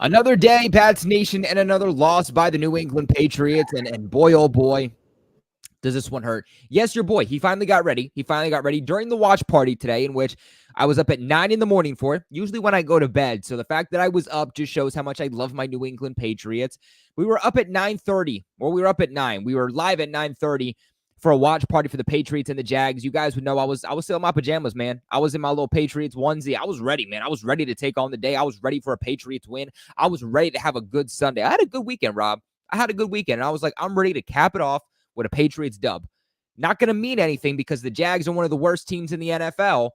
Another day, Pats Nation, and another loss by the New England Patriots. And boy, oh boy, does this one hurt. Yes, your boy, he finally got ready. He finally got ready during the watch party today, in which I was up at 9 in the morning for it, usually when I go to bed. So the fact that I was up just shows how much I love my New England Patriots. We were up at 9:30, or we were up at 9. We were live at 9:30 for a watch party for the Patriots and the Jags. You guys would know I was still in my pajamas, man. I was in my little Patriots onesie. I was ready, man. I was ready to take on the day. I was ready for a Patriots win. I was ready to have a good Sunday. I had a good weekend, Rob. I had a good weekend, and I was like, I'm ready to cap it off with a Patriots dub. Not going to mean anything because the Jags are one of the worst teams in the NFL.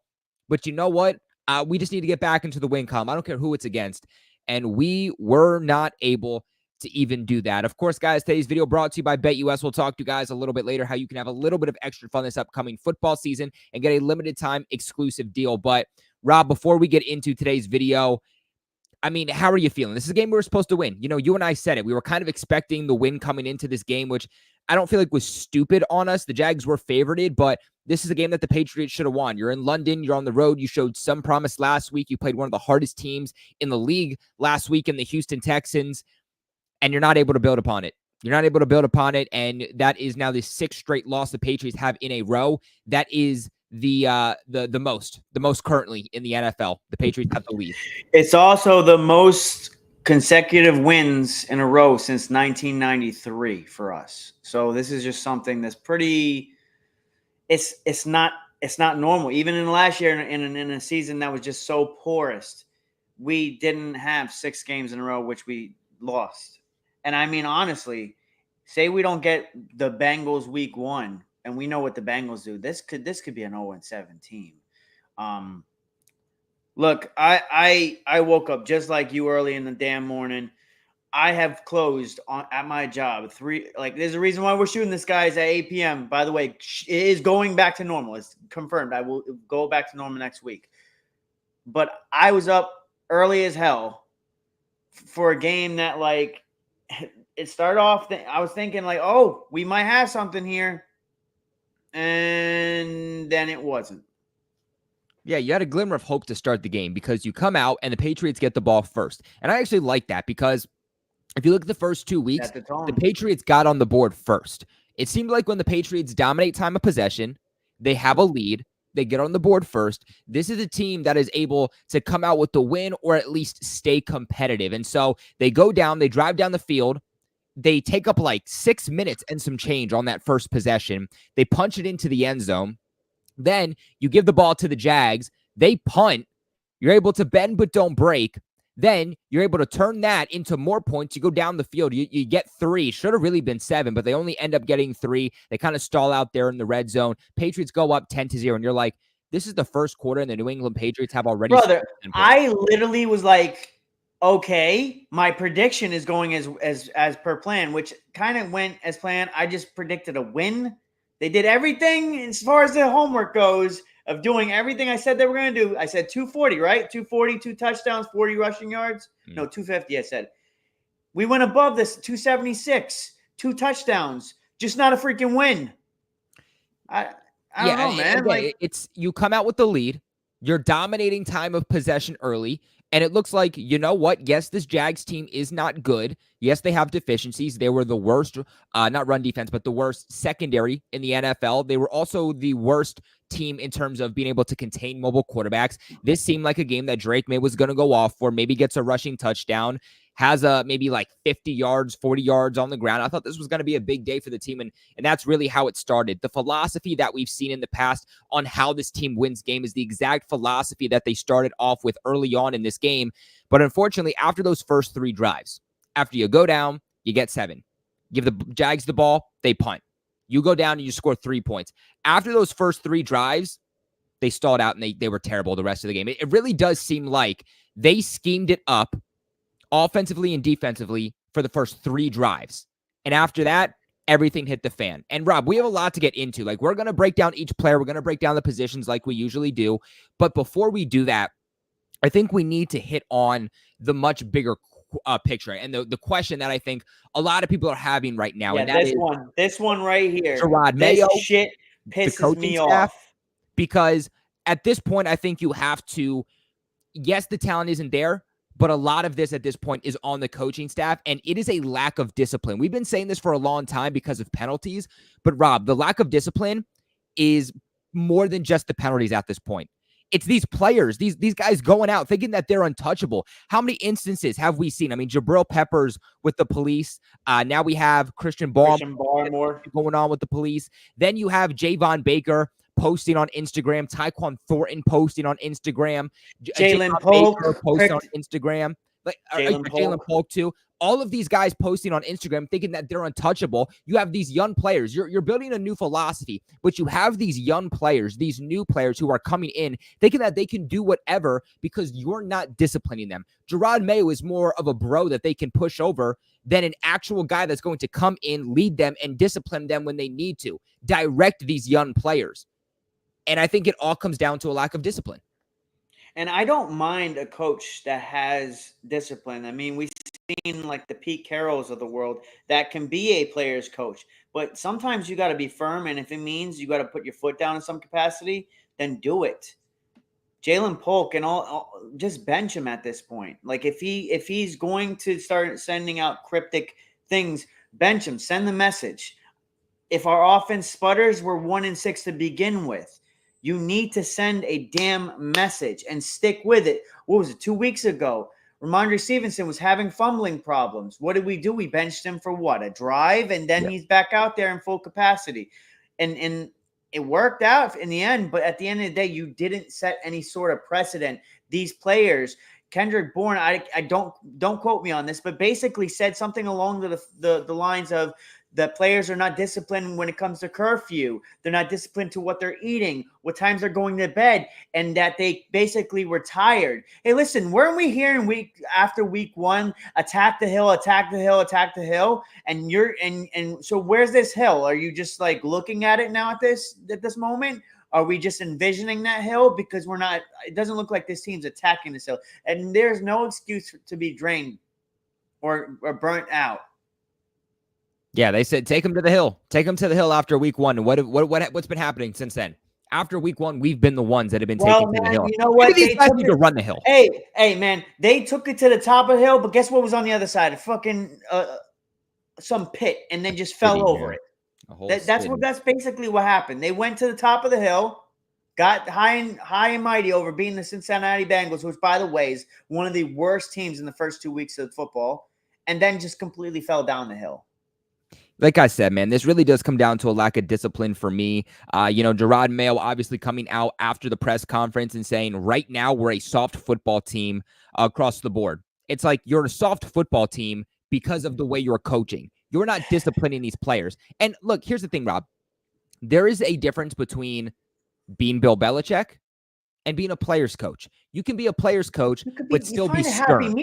But you know what? We just need to get back into the win column. I don't care who it's against. And we were not able to even do that. Of course, guys, today's video brought to you by BetUS. We'll talk to you guys a little bit later how you can have a little bit of extra fun this upcoming football season and get a limited time exclusive deal. But Rob, before we get into today's video, I mean, how are you feeling? This is a game we were supposed to win. You know, you and I said it. We were kind of expecting the win coming into this game, which I don't feel like was stupid on us. The Jags were favorited, but this is a game that the Patriots should have won. You're in London. You're on the road. You showed some promise last week. You played one of the hardest teams in the league last week in the Houston Texans, and you're not able to build upon it. You're not able to build upon it, and that is now the sixth straight loss the Patriots have in a row. That is the most currently in the NFL. The Patriots have the lead. It's also the most consecutive wins in a row since 1993 for us. So this is just something that's pretty. It's not normal. Even in last year, in a season that was just so porous, we didn't have 6 games in a row which we lost. And I mean, honestly, say we don't get the Bengals week 1, and we know what the Bengals do. This could be an 0-7 team. Look, I woke up just like you early in the damn morning. I have closed at my job 3. Like, there's a reason why we're shooting this, guys, at 8 p.m. By the way, it is going back to normal. It's confirmed. I will go back to normal next week. But I was up early as hell for a game that, like, it started off. I was thinking, like, oh, we might have something here. And then it wasn't. Yeah, you had a glimmer of hope to start the game because you come out and the Patriots get the ball first. And I actually like that because if you look at the first 2 weeks, the Patriots got on the board first. It seemed like when the Patriots dominate time of possession, they have a lead, they get on the board first. This is a team that is able to come out with the win or at least stay competitive. And so they go down, they drive down the field. They take up like 6 minutes and some change on that first possession. They punch it into the end zone. Then you give the ball to the Jags. They punt. You're able to bend but don't break. Then you're able to turn that into more points. You go down the field. You get 3. Should have really been 7, but they only end up getting 3. They kind of stall out there in the red zone. Patriots go up 10-0, and you're like, this is the first quarter, and the New England Patriots have already. Brother, I literally was like, okay, my prediction is going as per plan, which kind of went as planned. I just predicted a win. They did everything as far as the homework goes of doing everything I said they were going to do. I said 240, right? 240, 2 touchdowns, 40 rushing yards. No, 250, I said. We went above this, 276, 2 touchdowns, just not a freaking win. I don't know, man. Again, like, it's you come out with the lead. You're dominating time of possession early. And it looks like, you know what? Yes, this Jags team is not good. Yes, they have deficiencies. They were the worst, not run defense, but the worst secondary in the NFL. They were also the worst team in terms of being able to contain mobile quarterbacks. This seemed like a game that Drake Maye was going to go off for, maybe gets a rushing touchdown, has maybe like 50 yards, 40 yards on the ground. I thought this was going to be a big day for the team, and that's really how it started. The philosophy that we've seen in the past on how this team wins game is the exact philosophy that they started off with early on in this game. But unfortunately, after those first 3 drives, after you go down, you get 7. Give the Jags the ball, they punt. You go down and you score 3 points. After those first 3 drives, they stalled out and they were terrible the rest of the game. It really does seem like they schemed it up offensively and defensively for the first 3 drives. And after that, everything hit the fan. And Rob, we have a lot to get into. Like, we're going to break down each player. We're going to break down the positions like we usually do. But before we do that, I think we need to hit on the much bigger picture and the question that I think a lot of people are having right now. Yeah, and this one right here. Gerard Mayo, this shit pisses me off. Because at this point, I think you have to, yes, the talent isn't there, But a lot of this at this point is on the coaching staff, and it is a lack of discipline. We've been saying this for a long time because of penalties, but Rob, the lack of discipline is more than just the penalties at this point. It's these players, these guys going out thinking that they're untouchable. How many instances have we seen? I mean, Jabril Peppers with the police. Now we have Christian Barmore going on with the police. Then you have Javon Baker posting on Instagram, Tyquan Thornton posting on Instagram, Jalen Polk posting on Instagram, like Jalen Polk too. All of these guys posting on Instagram thinking that they're untouchable. You have these young players. You're building a new philosophy, but you have these young players, these new players who are coming in thinking that they can do whatever because you're not disciplining them. Drake Maye is more of a bro that they can push over than an actual guy that's going to come in, lead them, and discipline them when they need to. Direct these young players. And I think it all comes down to a lack of discipline. And I don't mind a coach that has discipline. I mean, we've seen like the Pete Carrolls of the world that can be a player's coach. But sometimes you got to be firm. And if it means you got to put your foot down in some capacity, then do it. Jalen Polk and all just bench him at this point. Like if he's going to start sending out cryptic things, bench him, send the message. If our offense sputters, we're 1-6 to begin with. You need to send a damn message and stick with it. What was it, 2 weeks ago? Ramondre Stevenson was having fumbling problems. What did we do? We benched him for what? A drive? And then he's back out there in full capacity. And it worked out in the end. But at the end of the day, you didn't set any sort of precedent. These players, Kendrick Bourne, I don't quote me on this, but basically said something along the lines of, the players are not disciplined when it comes to curfew. They're not disciplined to what they're eating, what times they're going to bed, and that they basically were tired. Hey, listen, weren't we hearing after week 1, attack the hill, attack the hill, attack the hill? And so where's this hill? Are you just like looking at it now at this moment? Are we just envisioning that hill? Because we're not, it doesn't look like this team's attacking this hill. And there's no excuse to be drained or burnt out. Yeah, they said take him to the hill. Take him to the hill after week 1. What's been happening since then? After week 1, we've been the ones that have been taking to the hill. You know what? Maybe these guys need to run the hill. Hey, man, they took it to the top of the hill, but guess what was on the other side? A fucking some pit, and then just fell over it. That's basically what happened. They went to the top of the hill, got high and mighty over beating the Cincinnati Bengals, which, by the way, is one of the worst teams in the first 2 weeks of football, and then just completely fell down the hill. Like I said, man, this really does come down to a lack of discipline for me. Drake Maye obviously coming out after the press conference and saying, right now, we're a soft football team across the board. It's like you're a soft football team because of the way you're coaching. You're not disciplining these players. And look, here's the thing, Rob. There is a difference between being Bill Belichick and being a player's coach. You can be a player's coach, but still be stern.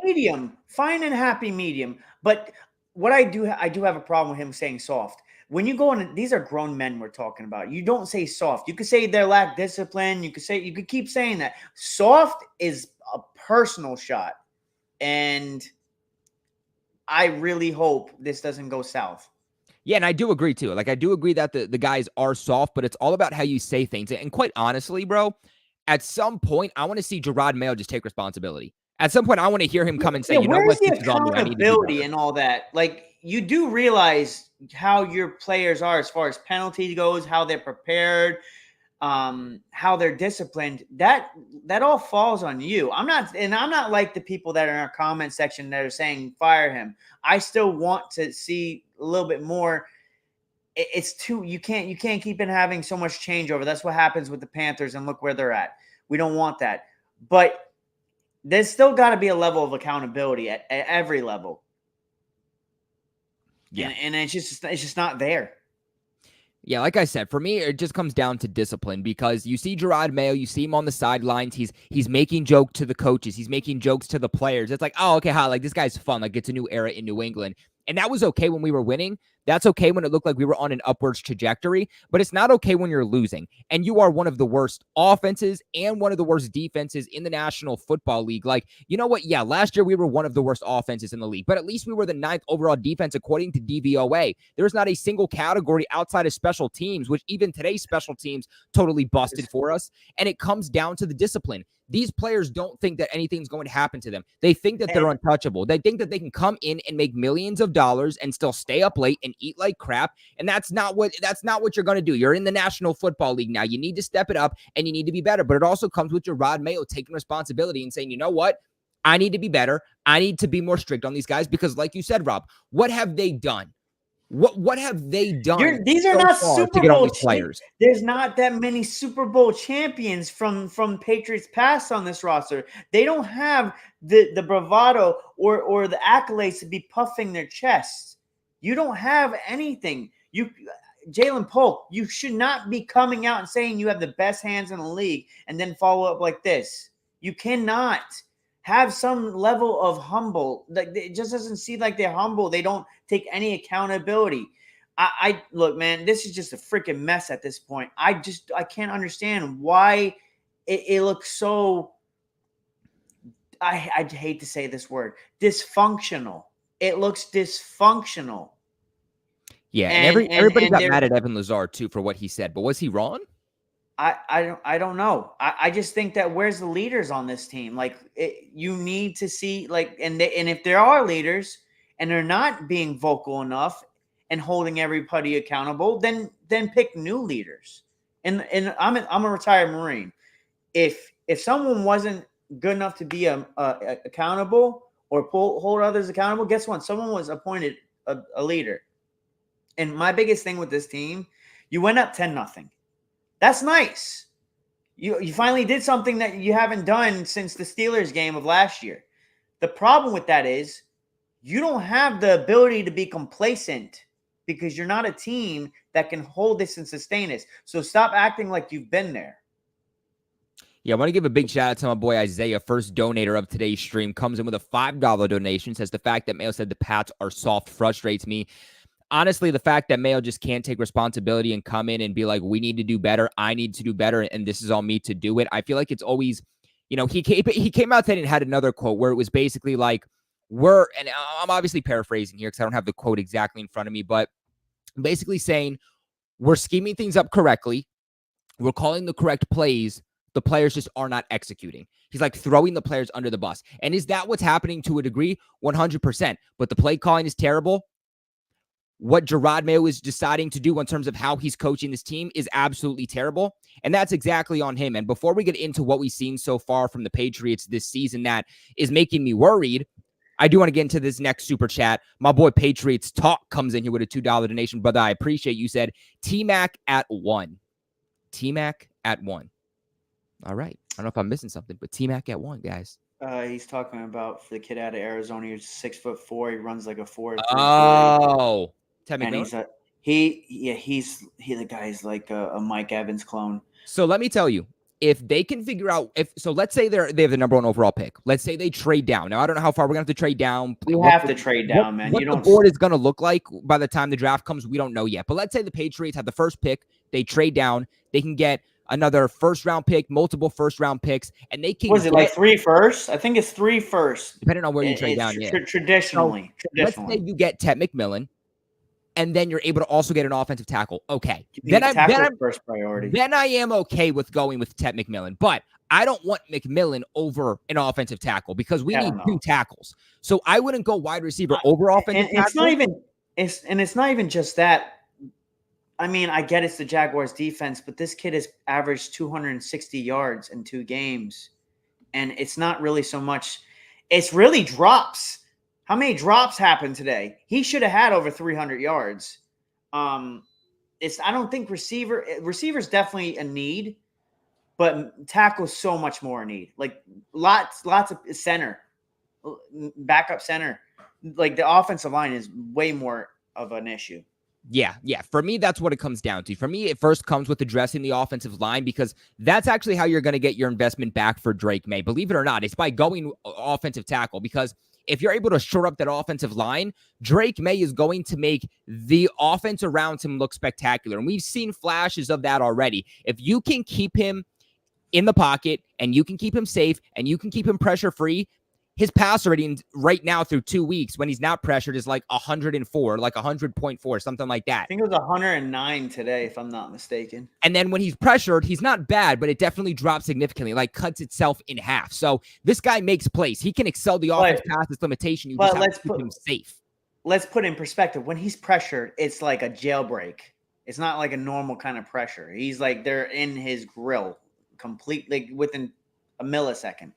Find a happy medium. But what I do have a problem with him saying soft. When you go on, these are grown men we're talking about. You don't say soft. You could say they lack discipline. You could keep saying that. Soft is a personal shot. And I really hope this doesn't go south. Yeah, and I do agree too. Like I do agree that the guys are soft, but it's all about how you say things. And quite honestly, bro, at some point, I want to see Drake Maye just take responsibility. At some point, I want to hear him come and say, you know what, this is on me. I need to do better. And all that. Like, you do realize how your players are as far as penalty goes, how they're prepared, how they're disciplined. That all falls on you. I'm not like the people that are in our comment section that are saying fire him. I still want to see a little bit more. You can't keep having so much changeover. That's what happens with the Panthers, and look where they're at. We don't want that. But there's still got to be a level of accountability at every level. Yeah. And it's just not there. Yeah, like I said, for me, it just comes down to discipline because you see Drake Maye, you see him on the sidelines. He's making jokes to the coaches. He's making jokes to the players. It's like, oh, okay, like this guy's fun. Like it's a new era in New England. And that was okay when we were winning. That's okay when it looked like we were on an upwards trajectory, but it's not okay when you're losing. And you are one of the worst offenses and one of the worst defenses in the National Football League. Like, you know what? Yeah, last year we were one of the worst offenses in the league, but at least we were the 9th overall defense according to DVOA. There's not a single category outside of special teams, which even today's special teams totally busted for us. And it comes down to the discipline. These players don't think that anything's going to happen to them. They think that they're untouchable. They think that they can come in and make millions of dollars and still stay up late and eat like crap. And that's not what you're going to do. You're in the National Football League now. You need to step it up and you need to be better. But it also comes with Jerod Mayo taking responsibility and saying, you know what? I need to be better. I need to be more strict on these guys because, like you said, Rob, what have they done? What have they done? These are not Super Bowl players. There's not that many Super Bowl champions from Patriots past on this roster. They don't have the bravado or the accolades to be puffing their chests. You don't have anything. Jalen Polk, you should not be coming out and saying you have the best hands in the league and then follow up like this. You cannot. Have some level of humble. Like, it just doesn't seem like they're humble. They don't take any accountability. I look, man, this is just a freaking mess at this point. I can't understand why it looks so, I hate to say this word, dysfunctional. It looks dysfunctional. Yeah, and everybody got mad at Evan Lazard too for what he said, but was he wrong? I don't know. I just think that where's the leaders on this team? Like, you need to see, like, and if there are leaders and they're not being vocal enough and holding everybody accountable, then pick new leaders. And I'm a retired Marine. If someone wasn't good enough to be accountable or hold others accountable, guess what? Someone was appointed a leader. And my biggest thing with this team, you went up 10-0. That's nice. You finally did something that you haven't done since the Steelers game of last year. The problem with that is you don't have the ability to be complacent because you're not a team that can hold this and sustain this. So stop acting like you've been there. Yeah, I want to give a big shout out to my boy Isaiah, first donator of today's stream. Comes in with a $5 donation. Says the fact that Mayo said the Pats are soft frustrates me. Honestly, the fact that Mayo just can't take responsibility and come in and be like, we need to do better. I need to do better. And this is on me to do it. I feel like it's always, he came out today and had another quote where it was basically like, and I'm obviously paraphrasing here because I don't have the quote exactly in front of me, but basically saying we're scheming things up correctly. We're calling the correct plays. The players just are not executing. He's like throwing the players under the bus. And is that what's happening to a degree? 100%. But the play calling is terrible. What Jerod Mayo is deciding to do in terms of how he's coaching this team is absolutely terrible. And that's exactly on him. And before we get into what we've seen so far from the Patriots this season that is making me worried, I do want to get into this next super chat. My boy Patriots Talk comes in here with a $2 donation. Brother, I appreciate you. Said T-Mac at 1. T-Mac at 1. All right. I don't know if I'm missing something, but T-Mac at 1, guys. He's talking about for the kid out of Arizona. He's 6'4". He runs like a 4. Oh. And he's the guy's like a Mike Evans clone. So let me tell you, if they can figure out let's say they have the number 1 overall pick. Let's say they trade down. Now I don't know how far we're gonna have to trade down. We have to trade down, man. What the board is gonna look like by the time the draft comes, we don't know yet. But let's say the Patriots have the first pick, they trade down, they can get another first-round pick, multiple first-round picks, and they can. Was it like 3 firsts? I think it's 3 firsts. Depending on where you trade down. Traditionally. Let's say you get Ted McMillan. And then you're able to also get an offensive tackle. Okay. Then I'm first priority. Then I am okay with going with Ted McMillan. But I don't want McMillan over an offensive tackle because we need 2 tackles. So I wouldn't go wide receiver over offensive tackle. It's not even just that. I mean, I get it's the Jaguars defense, but this kid has averaged 260 yards in 2 games. And it's not really so much. It's really drops. How many drops happened today? He should have had over 300 yards. I don't think receivers definitely a need, but tackle's so much more a need. Like lots of center, backup center. Like the offensive line is way more of an issue. Yeah. For me, that's what it comes down to. For me, it first comes with addressing the offensive line because that's actually how you're going to get your investment back for Drake Maye. Believe it or not, it's by going offensive tackle because if you're able to shore up that offensive line, Drake Maye is going to make the offense around him look spectacular. And we've seen flashes of that already. If you can keep him in the pocket and you can keep him safe and you can keep him pressure free, His passer rating right now through 2 weeks when he's not pressured is like 104, like 100.4, something like that. I think it was 109 today, if I'm not mistaken. And then when he's pressured, he's not bad, but it definitely drops significantly, like cuts itself in half. So this guy makes plays. He can excel the offense past this limitation. You just have to keep him safe. Let's put in perspective. When he's pressured, it's like a jailbreak. It's not like a normal kind of pressure. He's like they're in his grill completely within a millisecond.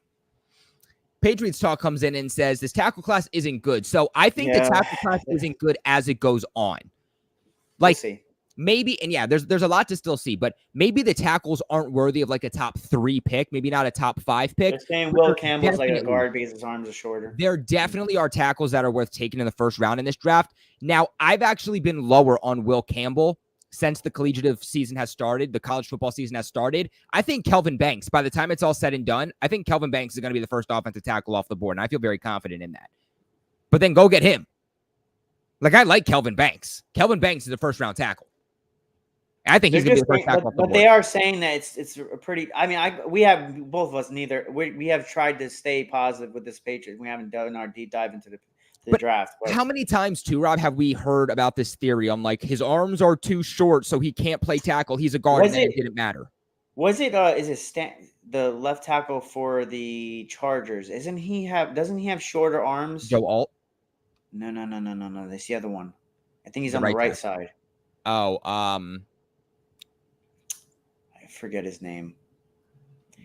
Patriots Talk comes in and says this tackle class isn't good. So I think the tackle class isn't good as it goes on. Like maybe, and yeah, there's a lot to still see, but maybe the tackles aren't worthy of like a top 3 pick, maybe not a top 5 pick. They're saying Will Campbell's like a guard because his arms are shorter. There definitely are tackles that are worth taking in the first round in this draft. Now, I've actually been lower on Will Campbell since the collegiate season has started, the college football season has started. I think Kelvin Banks, by the time it's all said and done, I think Kelvin Banks is going to be the first offensive tackle off the board, and I feel very confident in that. But then go get him. Like, I like Kelvin Banks. Kelvin Banks is a first-round tackle. I think he's going to be the first tackle off the board. But they are saying that it's a pretty – I mean, we have – both of us neither – we have tried to stay positive with this Patriots. We haven't done our deep dive into the draft. But how many times too, Rob, have we heard about this theory on like his arms are too short, so he can't play tackle? He's a guard, and it didn't matter. Was it is it the left tackle for the Chargers? Doesn't he have shorter arms? Joe Alt? No. That's the other one. I think he's on the right side. Oh, I forget his name.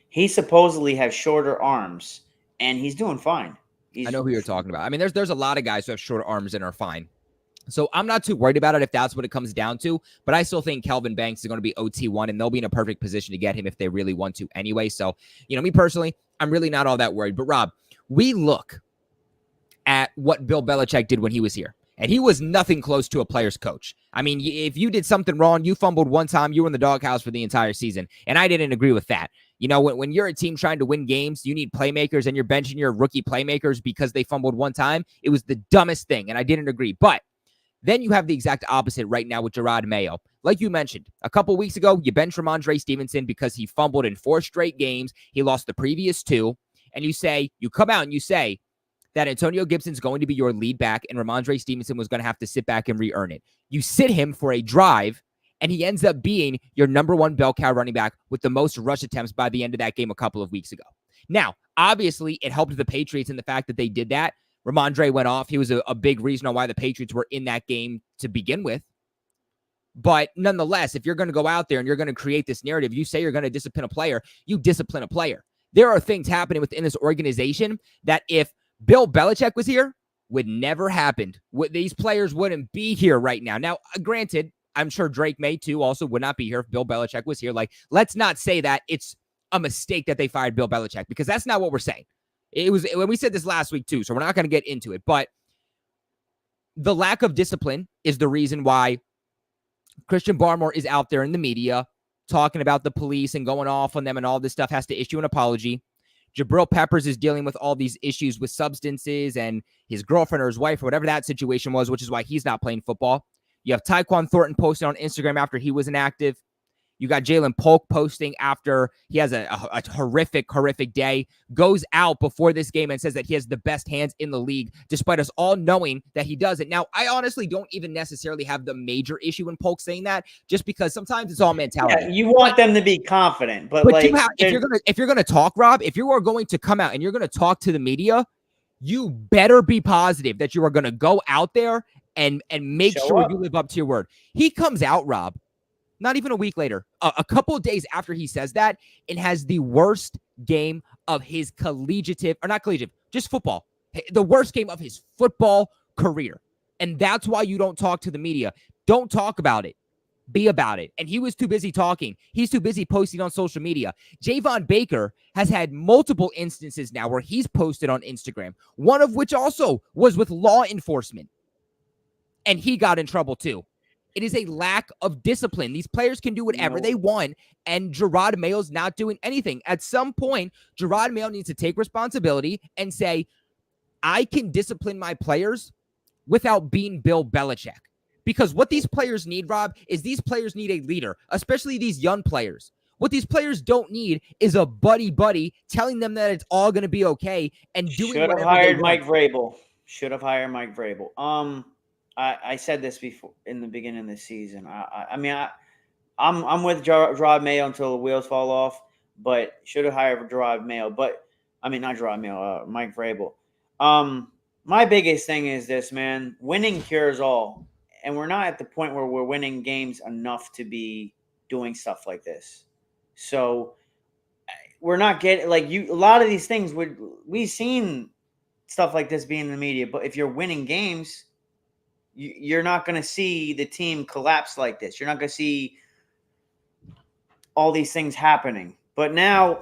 He supposedly has shorter arms, and he's doing fine. I know who you're talking about. I mean, there's a lot of guys who have short arms and are fine. So I'm not too worried about it if that's what it comes down to. But I still think Kelvin Banks is going to be OT1, and they'll be in a perfect position to get him if they really want to anyway. So, me personally, I'm really not all that worried. But, Rob, we look at what Bill Belichick did when he was here. And he was nothing close to a player's coach. I mean, if you did something wrong, you fumbled one time, you were in the doghouse for the entire season. And I didn't agree with that. When you're a team trying to win games, you need playmakers and you're benching your rookie playmakers because they fumbled one time. It was the dumbest thing, and I didn't agree. But then you have the exact opposite right now with Drake Maye. Like you mentioned, a couple weeks ago, you benched Ramondre Stevenson because he fumbled in 4 straight games. He lost the previous 2. And you come out and you say that Antonio Gibson's going to be your lead back and Ramondre Stevenson was going to have to sit back and re-earn it. You sit him for a drive, and he ends up being your number 1 bell cow running back with the most rush attempts by the end of that game a couple of weeks ago. Now, obviously, it helped the Patriots in the fact that they did that. Ramondre went off. He was a big reason on why the Patriots were in that game to begin with. But nonetheless, if you're going to go out there and you're going to create this narrative, you say you're going to discipline a player, you discipline a player. There are things happening within this organization that if Bill Belichick was here, would never happen. These players wouldn't be here right now. Now, granted, I'm sure Drake Maye, too, also would not be here if Bill Belichick was here. Like, let's not say that it's a mistake that they fired Bill Belichick, because that's not what we're saying. It was when we said this last week, too, so we're not going to get into it. But the lack of discipline is the reason why Christian Barmore is out there in the media talking about the police and going off on them and all this stuff, has to issue an apology. Jabril Peppers is dealing with all these issues with substances and his girlfriend or his wife or whatever that situation was, which is why he's not playing football. You have Tyquan Thornton posting on Instagram after he was inactive. You got Jalen Polk posting after he has a horrific day, goes out before this game and says that he has the best hands in the league, despite us all knowing that he doesn't. Now, I honestly don't even necessarily have the major issue in Polk saying that, just because sometimes it's all mentality. Yeah, you want them to be confident, but like, if you're gonna talk, Rob, if you are going to come out and you're gonna talk to the media, you better be positive that you are gonna go out there and make sure you live up to your word. He comes out, Rob, not even a week later, a couple of days after he says that, and has the worst game of his just football. The worst game of his football career. And that's why you don't talk to the media. Don't talk about it. Be about it. And he was too busy talking. He's too busy posting on social media. Javon Baker has had multiple instances now where he's posted on Instagram, one of which also was with law enforcement. And he got in trouble too. It is a lack of discipline. These players can do whatever they want, and Drake Maye's not doing anything. At some point, Drake Maye needs to take responsibility and say, I can discipline my players without being Bill Belichick. Because what these players need, Rob, is these players need a leader, especially these young players. What these players don't need is a buddy telling them that it's all going to be okay and doing Should have whatever they hired want. Mike Vrabel. Should have hired Mike Vrabel. I said this before in the beginning of the season. I'm with Gerard Mayo until the wheels fall off, but should have hired Gerard Mayo. But I mean, not Gerard Mayo, Mike Vrabel. My biggest thing is this, man. Winning cures all, and we're not at the point where we're winning games enough to be doing stuff like this. So we're not getting a lot of these things we've seen stuff like this being in the media, but if you're winning games, you're not going to see the team collapse like this. You're not going to see all these things happening. But now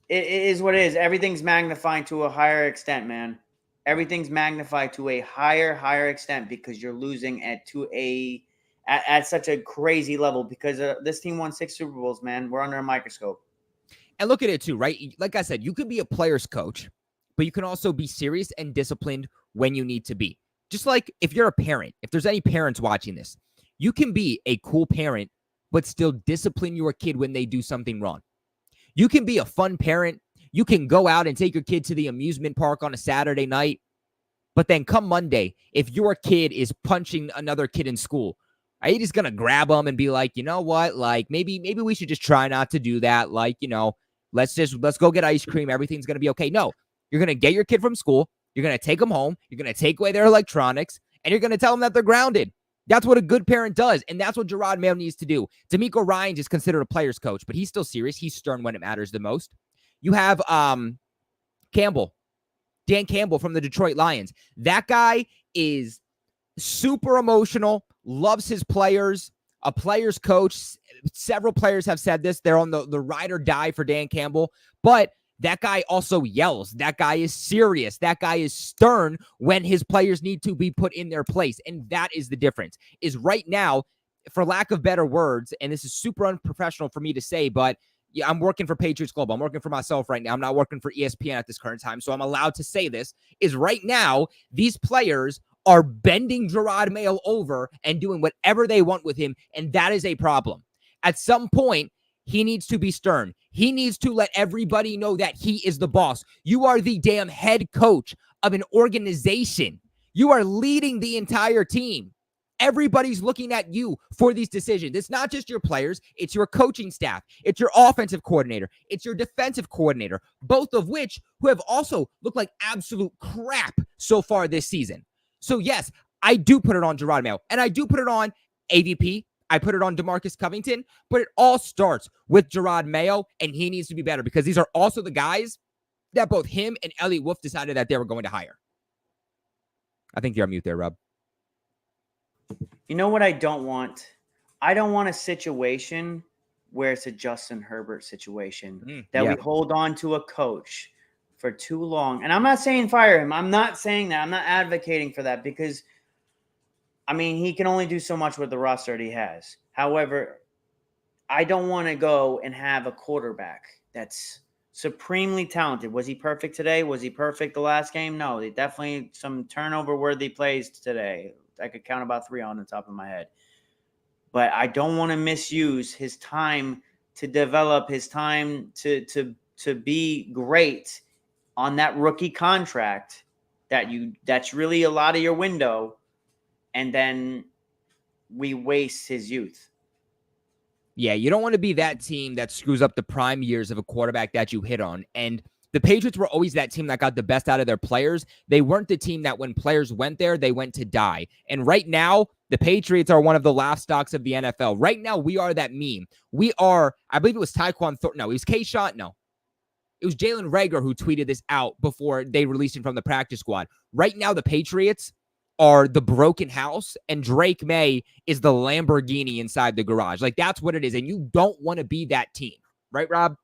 it is what it is. Everything's magnified to a higher extent, man. Everything's magnified to a higher extent because you're losing at such a crazy level because this team won 6 Super Bowls, man. We're under a microscope. And look at it too, right? Like I said, you could be a player's coach, but you can also be serious and disciplined when you need to be. Just like if you're a parent, if there's any parents watching this, you can be a cool parent, but still discipline your kid when they do something wrong. You can be a fun parent. You can go out and take your kid to the amusement park on a Saturday night. But then come Monday, if your kid is punching another kid in school, are you just going to grab them and be like, you know what? Like maybe we should just try not to do that. Like, let's go get ice cream. Everything's going to be okay. No, you're going to get your kid from school. You're going to take them home. You're going to take away their electronics and you're going to tell them that they're grounded. That's what a good parent does. And that's what Gerard Mayo needs to do. D'Amico Ryans is considered a player's coach, but he's still serious. He's stern when it matters the most. You have Dan Campbell from the Detroit Lions. That guy is super emotional, loves his players, a player's coach. Several players have said this. They're on the ride or die for Dan Campbell. But that guy also yells. That guy is serious. That guy is stern when his players need to be put in their place. And that is the difference. Is right now, for lack of better words, and this is super unprofessional for me to say, but yeah, I'm working for Patriots Global. I'm working for myself right now. I'm not working for ESPN at this current time, so I'm allowed to say this, is right now, these players are bending Gerard Mayo over and doing whatever they want with him, and that is a problem. At some point, he needs to be stern. He needs to let everybody know that he is the boss. You are the damn head coach of an organization. You are leading the entire team. Everybody's looking at you for these decisions. It's not just your players. It's your coaching staff. It's your offensive coordinator. It's your defensive coordinator, both of which who have also looked like absolute crap so far this season. So yes, I do put it on Gerard Mayo, and I do put it on AVP. I put it on DeMarcus Covington, but it all starts with Gerard Mayo, and he needs to be better because these are also the guys that both him and Elliot Wolf decided that they were going to hire. I think you're on mute there, Rob. You know what I don't want? I don't want a situation where it's a Justin Herbert situation that we hold on to a coach for too long. And I'm not saying fire him. I'm not saying that. I'm not advocating for that because, I mean, he can only do so much with the roster that he has. However, I don't want to go and have a quarterback that's supremely talented. Was he perfect today? Was he perfect the last game? No, they definitely some turnover-worthy plays today. I could count about 3 on the top of my head. But I don't want to misuse his time to develop, his time to be great on that rookie contract that's really a lot of your window, and then we waste his youth. Yeah, you don't want to be that team that screws up the prime years of a quarterback that you hit on. And the Patriots were always that team that got the best out of their players. They weren't the team that when players went there, they went to die. And right now, the Patriots are one of the laughing stocks of the NFL. Right now, we are that meme. We are, I believe it was Tyquan Thornton. No, it was K-Shot. No, it was Jalen Reagor who tweeted this out before they released him from the practice squad. Right now, the Patriots are the broken house, and Drake Maye is the Lamborghini inside the garage. Like, that's what it is. And you don't want to be that team. Right, Rob?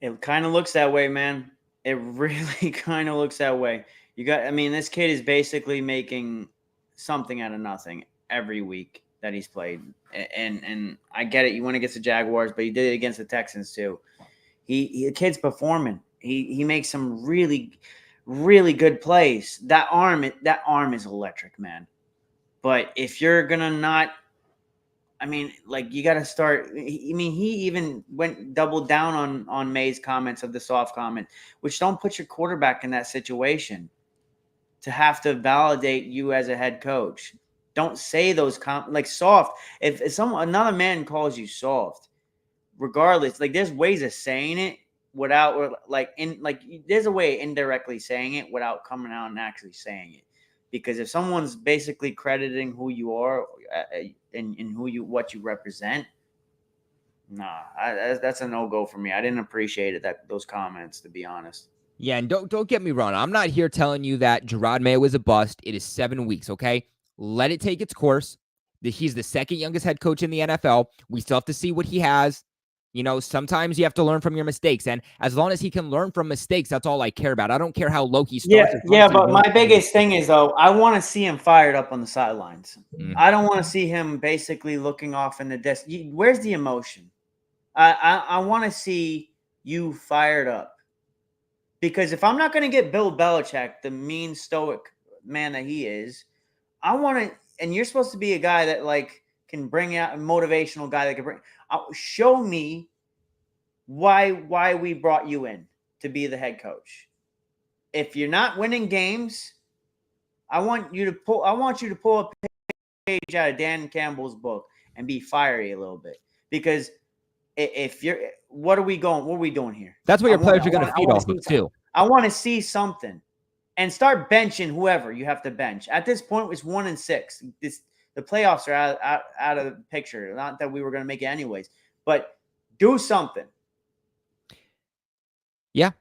It kind of looks that way, man. It really kind of looks that way. This kid is basically making something out of nothing every week that he's played. And I get it. You went against the Jaguars, but he did it against the Texans too. The kid's performing. He makes some really, really good plays. That arm is electric, man. But if you're going to not, I mean, like you got to start. I mean, he even doubled down on Maye's comments of the soft comment, which don't put your quarterback in that situation to have to validate you as a head coach. Don't say those like soft. If another man calls you soft, regardless, like there's ways of saying it without there's a way indirectly saying it without coming out and actually saying it. Because if someone's basically crediting who you are and what you represent, nah, that's a no-go for me. I didn't appreciate those comments, to be honest. Yeah, and don't get me wrong. I'm not here telling you that Jerod Maye was a bust. It is 7 weeks, okay? Let it take its course. He's the second youngest head coach in the NFL. We still have to see what he has. Sometimes you have to learn from your mistakes. And as long as he can learn from mistakes, that's all I care about. I don't care how low he starts. Yeah, but my biggest thing is, though, I want to see him fired up on the sidelines. I don't want to see him basically looking off in the desk. Where's the emotion? I want to see you fired up. Because if I'm not going to get Bill Belichick, the mean stoic man that he is, I want to, and you're supposed to be a guy that can bring out a motivational guy that can show me why we brought you in to be the head coach. If you're not winning games, I want you to pull a page out of Dan Campbell's book and be fiery a little bit. Because if you're, what are we doing here? That's what your players are going to feed off of too. I want to see something, and start benching whoever you have to bench. At this point, it's 1-6. The playoffs are out of the picture. Not that we were going to make it anyways, but do something. Yeah,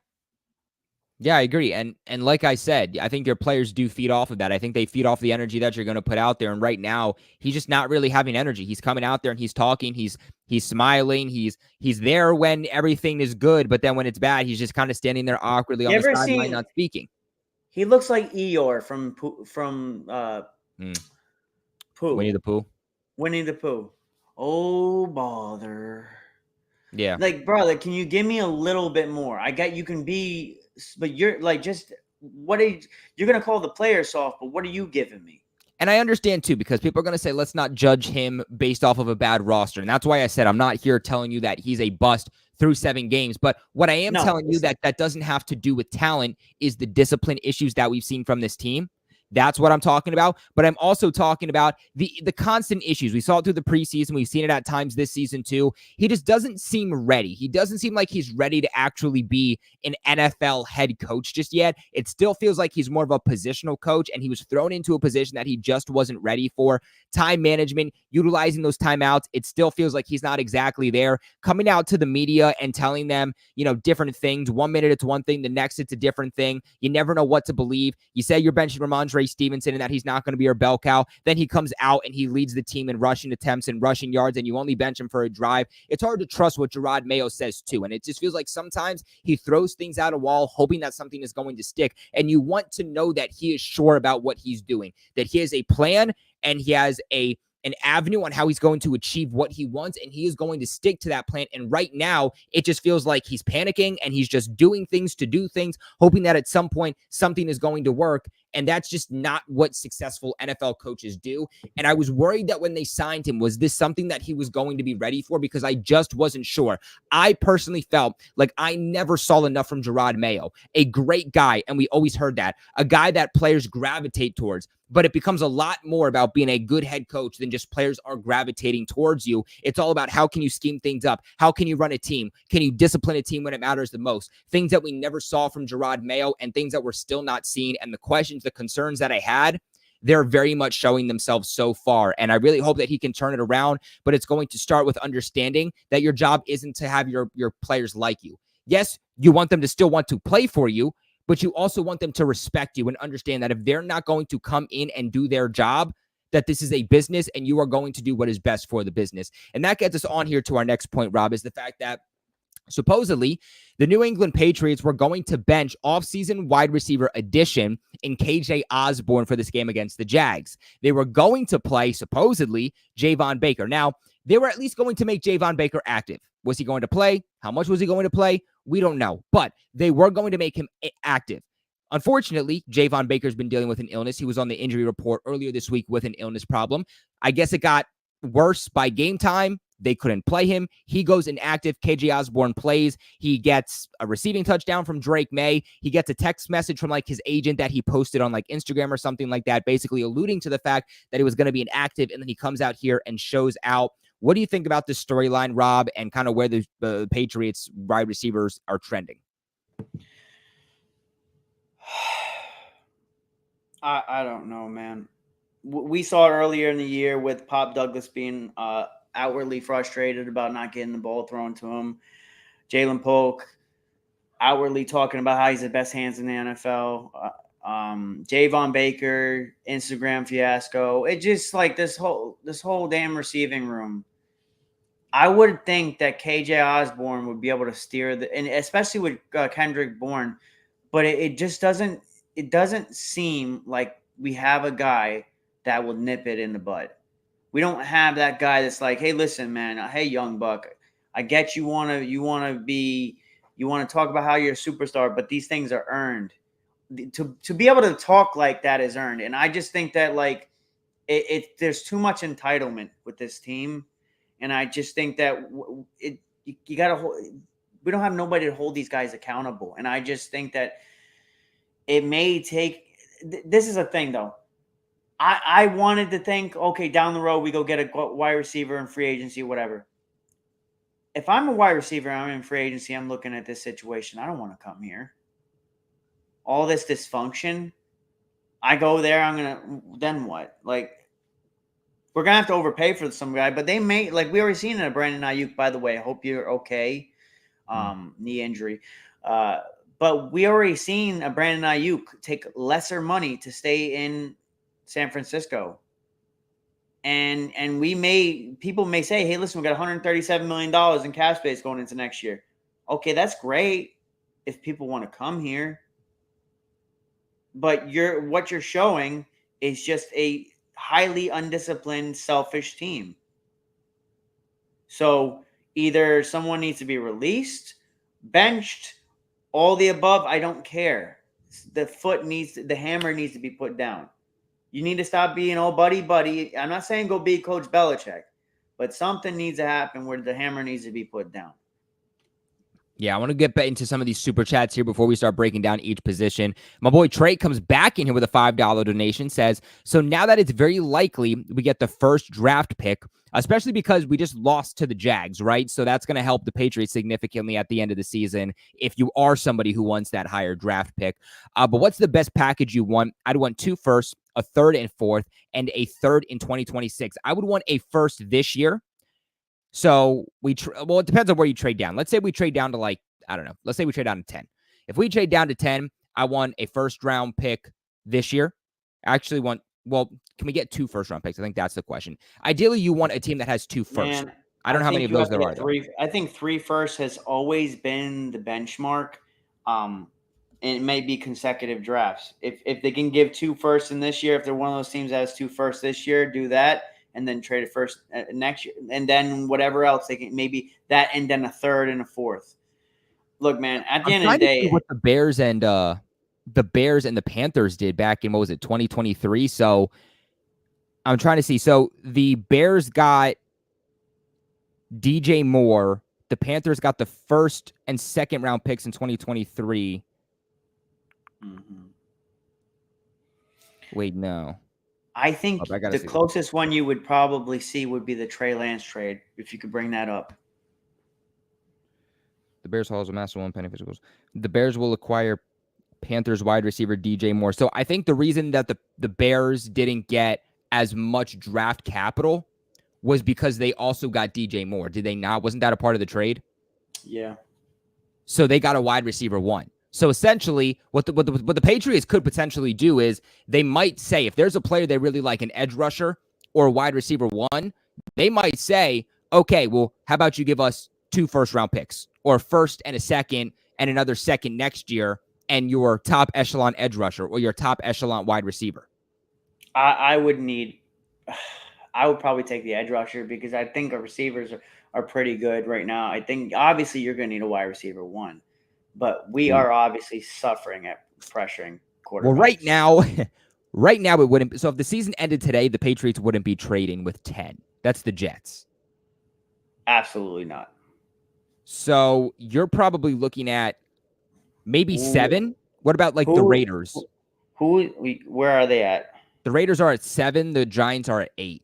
I agree. And like I said, I think your players do feed off of that. I think they feed off the energy that you're going to put out there. And right now, he's just not really having energy. He's coming out there and he's talking. He's smiling. He's there when everything is good, but then when it's bad, he's just kind of standing there awkwardly on the sideline, not speaking. He looks like Eeyore from Pooh. Winnie the Pooh. Winnie the Pooh. Oh, bother. Yeah. Like, brother, can you give me a little bit more? I got you can be, but you're you're going to call the player soft, but what are you giving me? And I understand, too, because people are going to say, let's not judge him based off of a bad roster. And that's why I said I'm not here telling you that he's a bust through 7 games. But what I am telling you that doesn't have to do with talent is the discipline issues that we've seen from this team. That's what I'm talking about. But I'm also talking about the constant issues. We saw it through the preseason. We've seen it at times this season too. He just doesn't seem ready. He doesn't seem like he's ready to actually be an NFL head coach just yet. It still feels like he's more of a positional coach, and he was thrown into a position that he just wasn't ready for. Time management, utilizing those timeouts, it still feels like he's not exactly there. Coming out to the media and telling them, different things. 1 minute it's one thing, the next it's a different thing. You never know what to believe. You say you're benching Ramondre Stevenson and that he's not going to be your bell cow. Then he comes out and he leads the team in rushing attempts and rushing yards, and you only bench him for a drive. It's hard to trust what Jerod Maye says too. And it just feels like sometimes he throws things out a wall, hoping that something is going to stick. And you want to know that he is sure about what he's doing, that he has a plan and he has an avenue on how he's going to achieve what he wants, and he is going to stick to that plan. And right now, it just feels like he's panicking and he's just doing things to do things, hoping that at some point something is going to work. And that's just not what successful NFL coaches do. And I was worried that when they signed him, was this something that he was going to be ready for? Because I just wasn't sure. I personally felt like I never saw enough from Jerod Maye, a great guy. And we always heard that, a guy that players gravitate towards. But it becomes a lot more about being a good head coach than just players are gravitating towards you. It's all about how can you scheme things up? How can you run a team? Can you discipline a team when it matters the most? Things that we never saw from Jerod Maye and things that we're still not seeing. And the questions, the concerns that I had, they're very much showing themselves so far. And I really hope that he can turn it around. But it's going to start with understanding that your job isn't to have your players like you. Yes, you want them to still want to play for you, but you also want them to respect you and understand that if they're not going to come in and do their job, that this is a business and you are going to do what is best for the business. And that gets us on here to our next point, Rob, is the fact that supposedly the New England Patriots were going to bench offseason wide receiver addition in KJ Osborne for this game against the Jags. They were going to play, supposedly, Javon Baker. Now, they were at least going to make Javon Baker active. Was he going to play? How much was he going to play? We don't know. But they were going to make him active. Unfortunately, Javon Baker's been dealing with an illness. He was on the injury report earlier this week with an illness problem. I guess it got worse by game time. They couldn't play him. He goes inactive. KJ Osborne plays. He gets a receiving touchdown from Drake Maye. He gets a text message from like his agent that he posted on like Instagram or something like that, basically alluding to the fact that he was going to be inactive. And then he comes out here and shows out. What do you think about this storyline, Rob, and kind of where the Patriots wide receivers are trending? I don't know, man. We saw it earlier in the year with Pop Douglas being outwardly frustrated about not getting the ball thrown to him. Jalen Polk outwardly talking about how he's the best hands in the NFL. Javon Baker, Instagram fiasco. It just like this whole damn receiving room. I would think that KJ Osborne would be able to steer and especially with Kendrick Bourne, but it just doesn't. It doesn't seem like we have a guy that will nip it in the bud. We don't have that guy that's like, hey, listen, man, hey, young buck, I get you want to talk about how you're a superstar, but these things are earned. To be able to talk like that is earned, and I just think that like there's too much entitlement with this team, and I just think that you got to. We don't have nobody to hold these guys accountable, and I just think that it may take. This is a thing though. I wanted to think, okay, down the road we go get a wide receiver in free agency, whatever. If I'm a wide receiver, I'm in free agency, I'm looking at this situation. I don't want to come here. All this dysfunction. I go there, then what? Like, we're going to have to overpay for some guy, but they may, like we already seen it at Brandon Ayuk, by the way. I hope you're okay. Knee injury. But we already seen a Brandon Ayuk take lesser money to stay in San Francisco. And people may say, hey, listen, we got $137 million in cap space going into next year. Okay, that's great if people want to come here. But what you're showing is just a highly undisciplined, selfish team. So either someone needs to be released, benched, all the above, I don't care. The hammer needs to be put down. You need to stop being buddy. I'm not saying go be Coach Belichick, but something needs to happen where the hammer needs to be put down. Yeah, I want to get back into some of these super chats here before we start breaking down each position. My boy Trey comes back in here with a $5 donation, says, so now that it's very likely we get the first draft pick, especially because we just lost to the Jags, right? So that's going to help the Patriots significantly at the end of the season if you are somebody who wants that higher draft pick. But what's the best package you want? I'd want 2 firsts, a third and fourth, and a third in 2026. I would want a first this year. So it depends on where you trade down. Let's say we trade down to let's say we trade down to 10. If we trade down to 10, I want a first round pick this year. I actually want, can we get 2 first round picks? I think that's the question. Ideally, you want a team that has 2 firsts. I don't know how many of those there are. I think 3 firsts has always been the benchmark. And it may be consecutive drafts. If they can give 2 firsts in this year, if they're one of those teams that has 2 firsts this year, do that. And then trade it first next year. And then whatever else they can, maybe that and then a third and a fourth. Look, man, at the end of the day. What the Bears and the Panthers did back in, 2023? So I'm trying to see. So the Bears got DJ Moore. The Panthers got the first and second round picks in 2023. Mm-hmm. Wait, no. I think the closest one you would probably see would be the Trey Lance trade, if you could bring that up. The Bears hauls a massive one penny physicals. The Bears will acquire Panthers wide receiver DJ Moore. So I think the reason that the Bears didn't get as much draft capital was because they also got DJ Moore. Did they not? Wasn't that a part of the trade? Yeah. So they got a wide receiver 1. So essentially, what the Patriots could potentially do is they might say, if there's a player they really like, an edge rusher or a wide receiver 1, they might say, okay, well, how about you give us 2 first-round picks, or a first and a second and another second next year, and your top echelon edge rusher or your top echelon wide receiver? I would probably take the edge rusher because I think our receivers are pretty good right now. I think obviously you're going to need a wide receiver 1. But we are obviously suffering at pressuring quarterbacks. Well, right now it wouldn't. So if the season ended today, the Patriots wouldn't be trading with 10. That's the Jets. Absolutely not. So you're probably looking at maybe 7. What about like the Raiders? Where are they at? The Raiders are at 7. The Giants are at 8.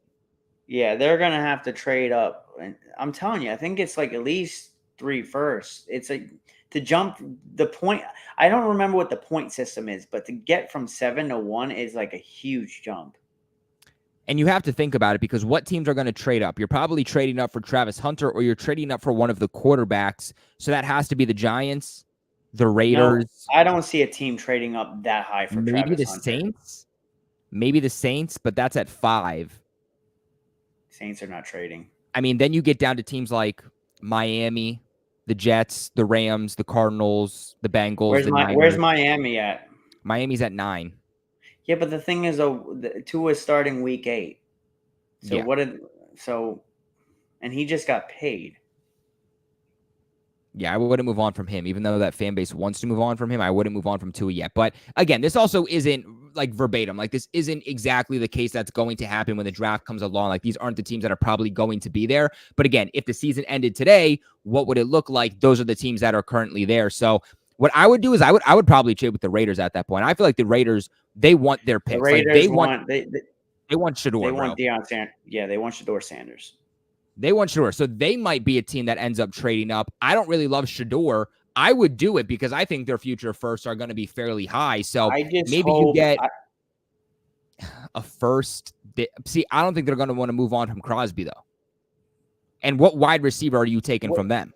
Yeah, they're going to have to trade up. And I'm telling you, I think it's like at least 3 firsts. It's like to jump the point. I don't remember what the point system is, but to get from 7 to 1 is like a huge jump. And you have to think about it because what teams are going to trade up? You're probably trading up for Travis Hunter or you're trading up for one of the quarterbacks. So that has to be the Giants, the Raiders. No, I don't see a team trading up that high for maybe Travis the Hunter. Saints. Maybe the Saints, but that's at 5. Saints are not trading. I mean, then you get down to teams like Miami, the Jets, the Rams, the Cardinals, the Bengals. Where's Miami at? Miami's at 9. Yeah, but the thing is, though, Tua is starting week 8. So yeah. And he just got paid. Yeah, I wouldn't move on from him, even though that fan base wants to move on from him. I wouldn't move on from Tua yet. But again, this also isn't like verbatim. Like this isn't exactly the case that's going to happen when the draft comes along. Like these aren't the teams that are probably going to be there. But again, if the season ended today, what would it look like? Those are the teams that are currently there. So what I would do is I would probably trade with the Raiders at that point. I feel like the Raiders, they want their picks. The Raiders they want Shador. They want Deion Sanders. Yeah, they want Shador Sanders. They want Shador. So they might be a team that ends up trading up. I don't really love Shador. I would do it because I think their future firsts are going to be fairly high. So maybe you get a first. See, I don't think they're going to want to move on from Crosby, though. And what wide receiver are you taking from them?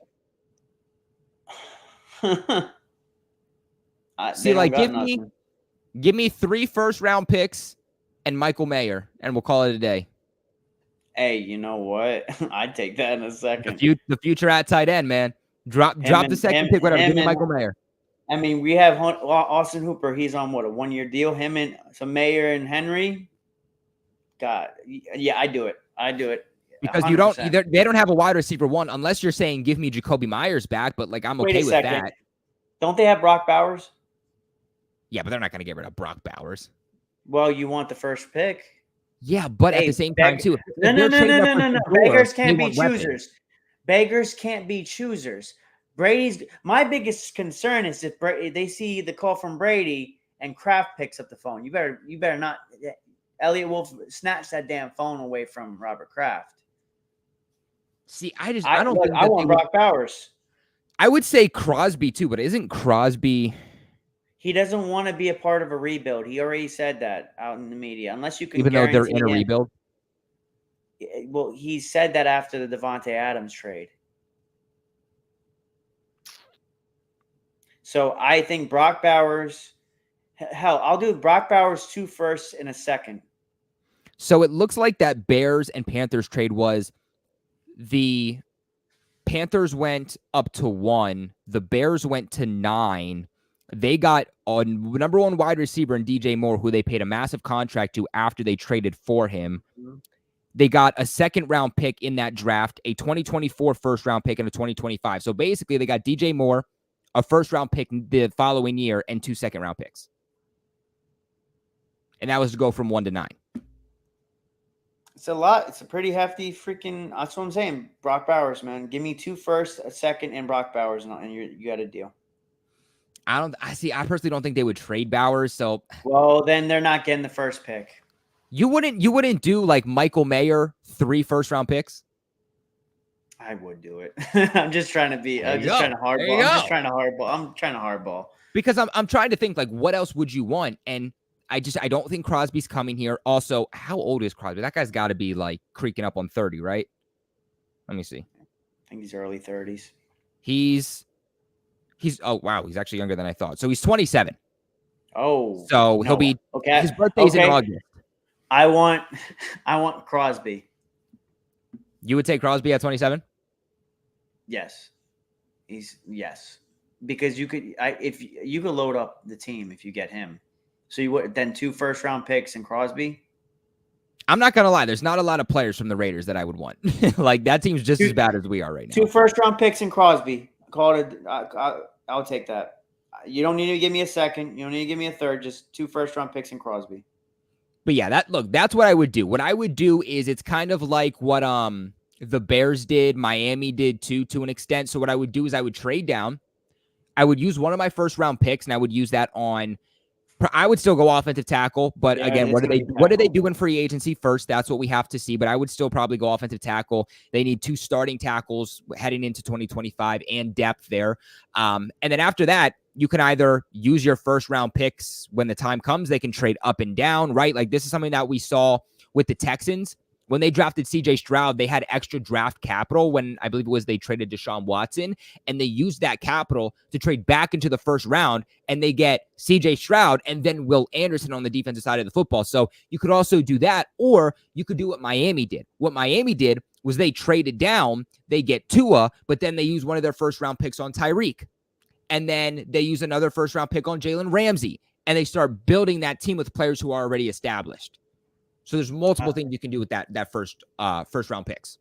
See, like give me 3 first-round picks and Michael Mayer, and we'll call it a day. Hey, you know what? I'd take that in a second. The future at tight end, man. Drop the second pick, whatever. Give me Michael Mayer. I mean, we have Austin Hooper. He's on what, a 1-year deal? Him and some Mayer and Henry. God, yeah, I do it. Because 100%. They don't have a wide receiver 1 unless you're saying give me Jacoby Myers back. But like I'm okay with that. Don't they have Brock Bowers? Yeah, but they're not going to get rid of Brock Bowers. Well, you want the first pick. Yeah, but at the same time, too. No. Beggars can't be choosers. Beggars can't be choosers. My biggest concern is if they see the call from Brady and Kraft picks up the phone. You better not. Elliott Wolf snatch that damn phone away from Robert Kraft. See, I don't think I want Brock Bowers. I would say Crosby too, but isn't Crosby? He doesn't want to be a part of a rebuild. He already said that out in the media. Unless you can, even though they're in a rebuild. Well, he said that after the Devontae Adams trade. So I think Brock Bowers. Hell, I'll do Brock Bowers 2 firsts and a second. So it looks like that Bears and Panthers trade was the Panthers went up to 1. The Bears went to 9. They got a number 1 wide receiver in DJ Moore, who they paid a massive contract to after they traded for him. Mm-hmm. They got a 2nd-round pick in that draft, a 2024 first-round pick, and a 2025. So basically, they got DJ Moore, a first-round pick the following year, and 2 second-round picks. And that was to go from 1 to 9. It's a lot. It's a pretty hefty freaking. That's what I'm saying. Brock Bowers, man. Give me 2 firsts, a second, and Brock Bowers, and you got a deal. I personally don't think they would trade Bowers. So, well, then they're not getting the first pick. You wouldn't do like Michael Mayer 3 first-round picks? I would do it. I'm just trying to be. I'm just trying to hardball. Because I'm trying to think like what else would you want, and I don't think Crosby's coming here. Also, how old is Crosby? That guy's got to be like creaking up on 30, right? Let me see. I think he's early 30s. He's oh wow, he's actually younger than I thought. So he's 27. Oh, so he'll be okay. His birthday's in August. I want Crosby. You would take Crosby at 27? Yes. Yes. Because you could load up the team if you get him. So you would then 2 first-round picks and Crosby? I'm not going to lie. There's not a lot of players from the Raiders that I would want. Like, that team's just as bad as we are right now. 2 first-round picks and Crosby. Call it. I'll take that. You don't need to give me a second. You don't need to give me a third. Just 2 first-round picks and Crosby. But yeah, that's what I would do. What I would do is it's kind of like what the Bears did, Miami did too, to an extent. So what I would do is I would trade down. I would use one of my first round picks, and I would use that on. I would still go offensive tackle, but Yeah, again, it's gonna be what do they tackle. do in free agency first? That's what we have to see. But I would still probably go offensive tackle. They need 2 starting tackles heading into 2025 and depth there. And then after that, you can either use your first round picks when the time comes. They can trade up and down, right? Like this is something that we saw with the Texans. When they drafted CJ Stroud, they had extra draft capital when I believe it was they traded Deshaun Watson, and they used that capital to trade back into the first round, and they get CJ Stroud and then Will Anderson on the defensive side of the football. So you could also do that, or you could do what Miami did. What Miami did was they traded down, they get Tua, but then they use one of their first round picks on Tyreek. And then they use another first round pick on Jalen Ramsey, and they start building that team with players who are already established. So there's multiple things you can do with that first round picks.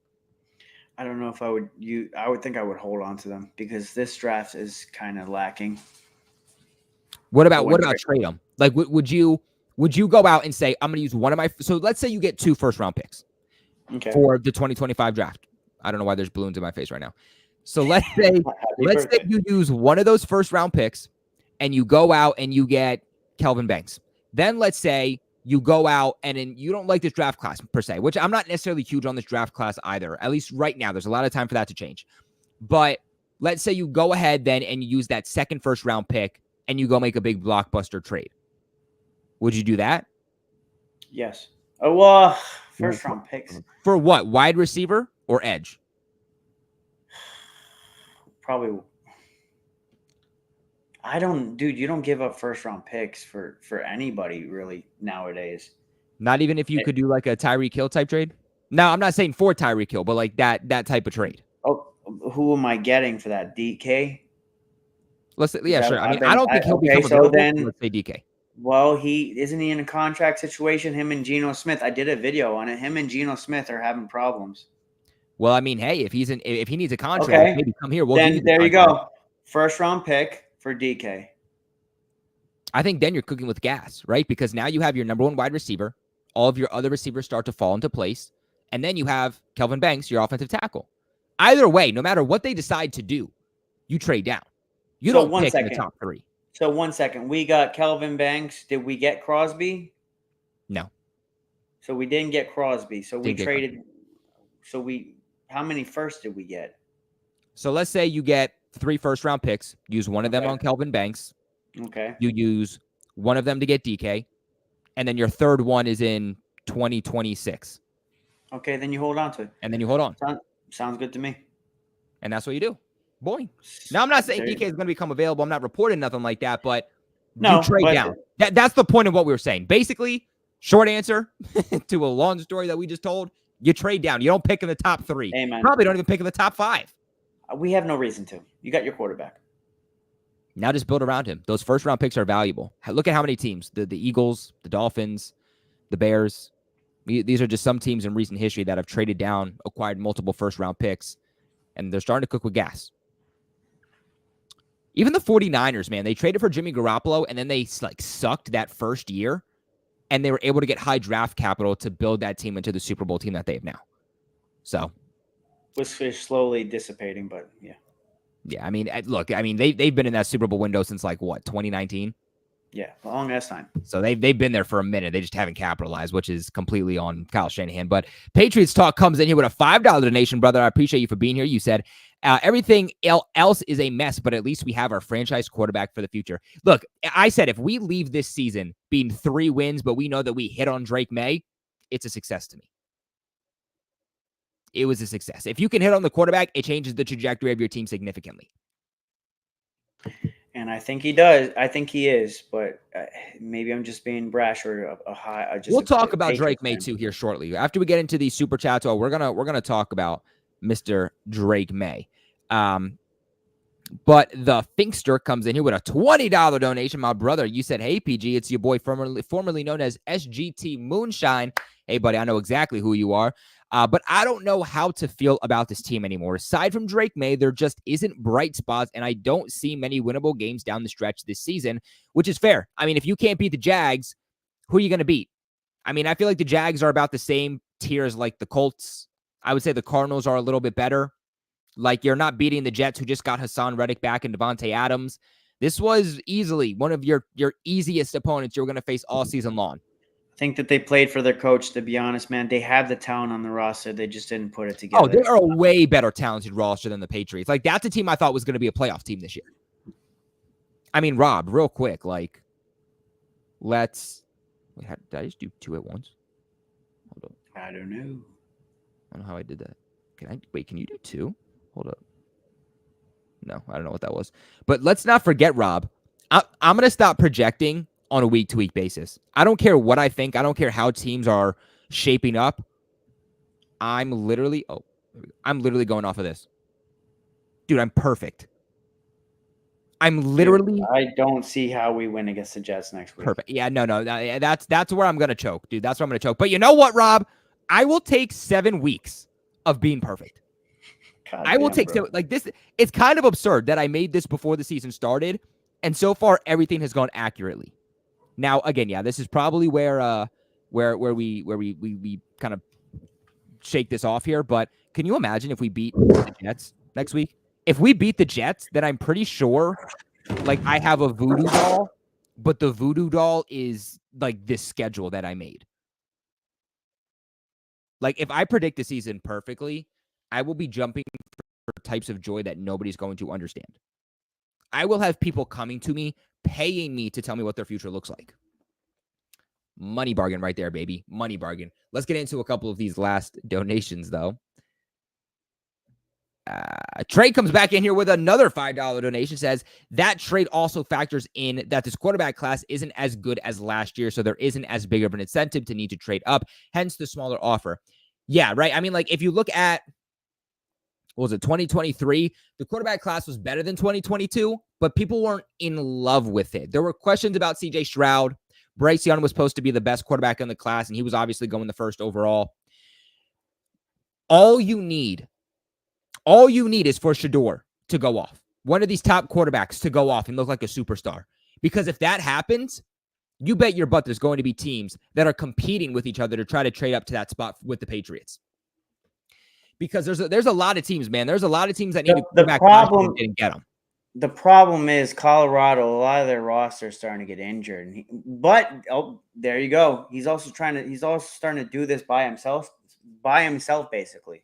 I don't know if I would. I would think I would hold on to them because this draft is kind of lacking. What about trade them? Like, would you go out and say I'm going to use one of my? So let's say you get 2 first round picks for the 2025 draft. I don't know why there's balloons in my face right now. So let's say you use one of those first round picks and you go out and you get Kelvin Banks. Then let's say you go out and you don't like this draft class per se, which I'm not necessarily huge on this draft class either. At least right now, there's a lot of time for that to change. But let's say you go ahead then and you use that second first round pick and you go make a big blockbuster trade. Would you do that? Yes. Oh, well, first round picks. For what? Wide receiver or edge? Probably. Dude, you don't give up first round picks for anybody really nowadays. Not even if you could do like a Tyreek Hill type trade? No, I'm not saying for Tyreek Hill, but like that type of trade. Oh, who am I getting for that? DK? Sure. I mean, I don't think he'll become available. Let's say DK. Well, isn't he in a contract situation? Him and Geno Smith. I did a video on it. Him and Geno Smith are having problems. Well, I mean, hey, if he needs a contract, maybe come here. Then there you go. First round pick for DK. I think then you're cooking with gas, right? Because now you have your number 1 wide receiver. All of your other receivers start to fall into place. And then you have Kelvin Banks, your offensive tackle. Either way, no matter what they decide to do, you trade down. You don't pick in the top 3. So 1 second. We got Kelvin Banks. Did we get Crosby? No. So we didn't get Crosby. So we traded. How many firsts did we get? So let's say you get 3 first round picks. Use one of them on Kelvin Banks. Okay. You use one of them to get DK. And then your third one is in 2026. Okay, then you hold on to it. And then you hold on. Sounds good to me. And that's what you do. Boy. Now, I'm not saying DK is going to become available. I'm not reporting nothing like that, but you trade down. That's the point of what we were saying. Basically, short answer to a long story that we just told, you trade down. You don't pick in the top 3. Amen. Probably don't even pick in the top 5. We have no reason to. You got your quarterback. Now just build around him. Those first round picks are valuable. Look at how many teams, the Eagles, the Dolphins, the Bears. These are just some teams in recent history that have traded down, acquired multiple first round picks, and they're starting to cook with gas. Even the 49ers, man, they traded for Jimmy Garoppolo, and then they sucked that first year, and they were able to get high draft capital to build that team into the Super Bowl team that they have now. So, which is slowly dissipating, but yeah. Yeah, I mean, look, they've been in that Super Bowl window since 2019? Yeah, long ass time. So they've been there for a minute. They just haven't capitalized, which is completely on Kyle Shanahan. But Patriots Talk comes in here with a $5 donation, brother. I appreciate you for being here. You said everything else is a mess, but at least we have our franchise quarterback for the future. Look, I said if we leave this season being 3 wins, but we know that we hit on Drake Maye, it's a success to me. It was a success. If you can hit on the quarterback, it changes the trajectory of your team significantly. And I think he does. I think he is, but maybe I'm just being brash or a high. We'll talk about Drake Maye too here shortly. After we get into the super chats, we're gonna talk about Mr. Drake Maye. But the Finkster comes in here with a $20 donation. My brother, you said, "Hey PG, it's your boy formerly known as SGT Moonshine." Hey buddy, I know exactly who you are. But I don't know how to feel about this team anymore. Aside from Drake Maye, there just isn't bright spots, and I don't see many winnable games down the stretch this season, which is fair. I mean, if you can't beat the Jags, who are you going to beat? I mean, I feel like the Jags are about the same tier as like the Colts. I would say the Cardinals are a little bit better. Like, you're not beating the Jets, who just got Hassan Reddick back and Devontae Adams. This was easily one of your easiest opponents you're going to face all season long. I think that they played for their coach, to be honest, man. They have the talent on the roster. They just didn't put it together. Oh, they are a way better talented roster than the Patriots. Like, that's a team I thought was going to be a playoff team this year. I mean, Rob, real quick, like, let's... Wait, did I just do 2 at once? Hold up. I don't know. I don't know how I did that. Can you do 2? Hold up. No, I don't know what that was. But let's not forget, Rob, I'm going to stop projecting on a week-to-week basis. I don't care what I think. I don't care how teams are shaping up. I'm literally going off of this. Dude, I'm perfect. I'm literally... Dude, I don't see how we win against the Jets next week. Perfect. Yeah, no. That's where I'm going to choke, dude. That's where I'm going to choke. But you know what, Rob? I will take 7 weeks of being perfect. I will take like this. It's kind of absurd that I made this before the season started, and so far everything has gone accurately. Now, again, yeah, this is probably where we kind of shake this off here. But can you imagine if we beat the Jets next week? If we beat the Jets, then I'm pretty sure, like, I have a voodoo doll, but the voodoo doll is like this schedule that I made. Like, if I predict the season perfectly, I will be jumping for types of joy that nobody's going to understand. I will have people coming to me, paying me to tell me what their future looks like. Money bargain right there, baby. Money bargain. Let's get into a couple of these last donations, though. Trey comes back in here with another $5 donation. Says that trade also factors in that this quarterback class isn't as good as last year, so there isn't as big of an incentive to need to trade up, hence the smaller offer. Yeah, right. I mean, like, if you look at, what was it, 2023, the quarterback class was better than 2022, but people weren't in love with it. There were questions about CJ Stroud. Bryce Young was supposed to be the best quarterback in the class, and he was obviously going the first overall. All you need is for Shedeur to go off. One of these top quarterbacks to go off and look like a superstar. Because if that happens, you bet your butt there's going to be teams that are competing with each other to try to trade up to that spot with the Patriots. Because there's a lot of teams, man. There's a lot of teams that need a quarterback and didn't get them. The problem is Colorado, a lot of their roster is starting to get injured. But there you go. He's also starting to do this by himself, basically.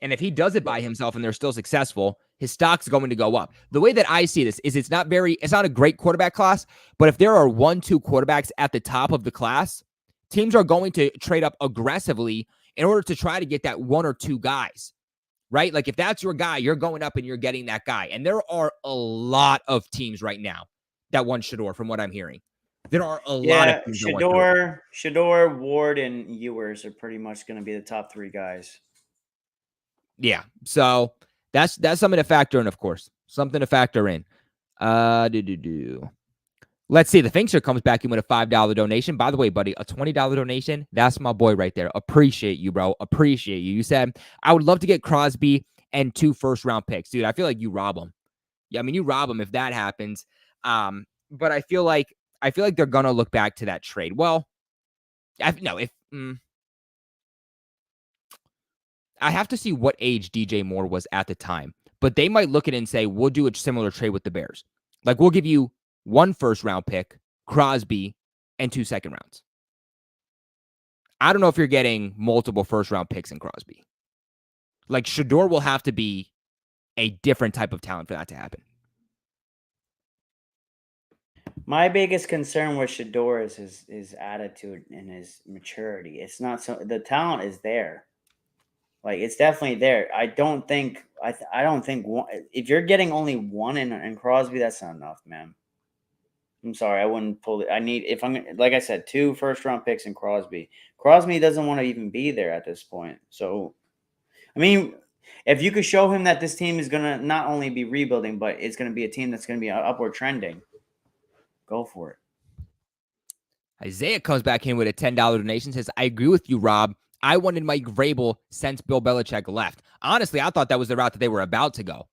And if he does it by himself and they're still successful, his stock's going to go up. The way that I see this is it's not a great quarterback class, but if there are 1-2 quarterbacks at the top of the class, teams are going to trade up aggressively in order to try to get that 1 or 2 guys, right? Like, if that's your guy, you're going up and you're getting that guy. And there are a lot of teams right now that want Shedeur, from what I'm hearing. There are a lot of teams Shedeur, Ward, and Ewers are pretty much going to be the top 3 guys. Yeah, so that's something to factor in, of course. Something to factor in. Let's see. The Finksher comes back in with a $5 donation. By the way, buddy, a $20 donation. That's my boy right there. Appreciate you, bro. Appreciate you. You said, I would love to get Crosby and 2 first-round picks. Dude, I feel like you rob them. Yeah, I mean, you rob them if that happens. But I feel like they're going to look back to that trade. Well, I have to see what age DJ Moore was at the time, but they might look at it and say, we'll do a similar trade with the Bears. Like, we'll give you 1 first-round pick, Crosby, and 2 second rounds. I don't know if you're getting multiple first-round picks in Crosby. Like, Shedeur will have to be a different type of talent for that to happen. My biggest concern with Shedeur is his attitude and his maturity. It's not so the talent is there. Like, it's definitely there. I don't think if you're getting only 1 in Crosby, that's not enough, man. I'm sorry, I wouldn't pull it. If I'm, like I said, 2 first-round picks in Crosby. Crosby doesn't want to even be there at this point. So, I mean, if you could show him that this team is going to not only be rebuilding, but it's going to be a team that's going to be upward trending, go for it. Isaiah comes back in with a $10 donation, says, I agree with you, Rob. I wanted Mike Vrabel since Bill Belichick left. Honestly, I thought that was the route that they were about to go.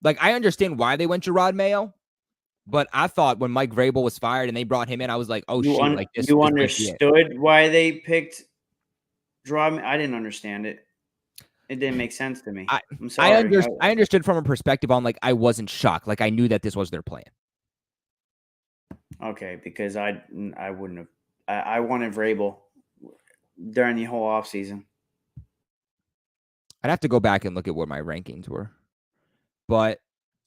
Like, I understand why they went Jerod Mayo, But I thought when Mike Vrabel was fired and they brought him in, I was like, oh, shoot, like this You might be it. understood why they picked I didn't understand it. It didn't make sense to me. I'm sorry. I understood from a perspective on, like, I wasn't shocked. Like, I knew that this was their plan. Okay, because I wouldn't have. I wanted Vrabel during the whole offseason. I'd have to go back and look at what my rankings were. But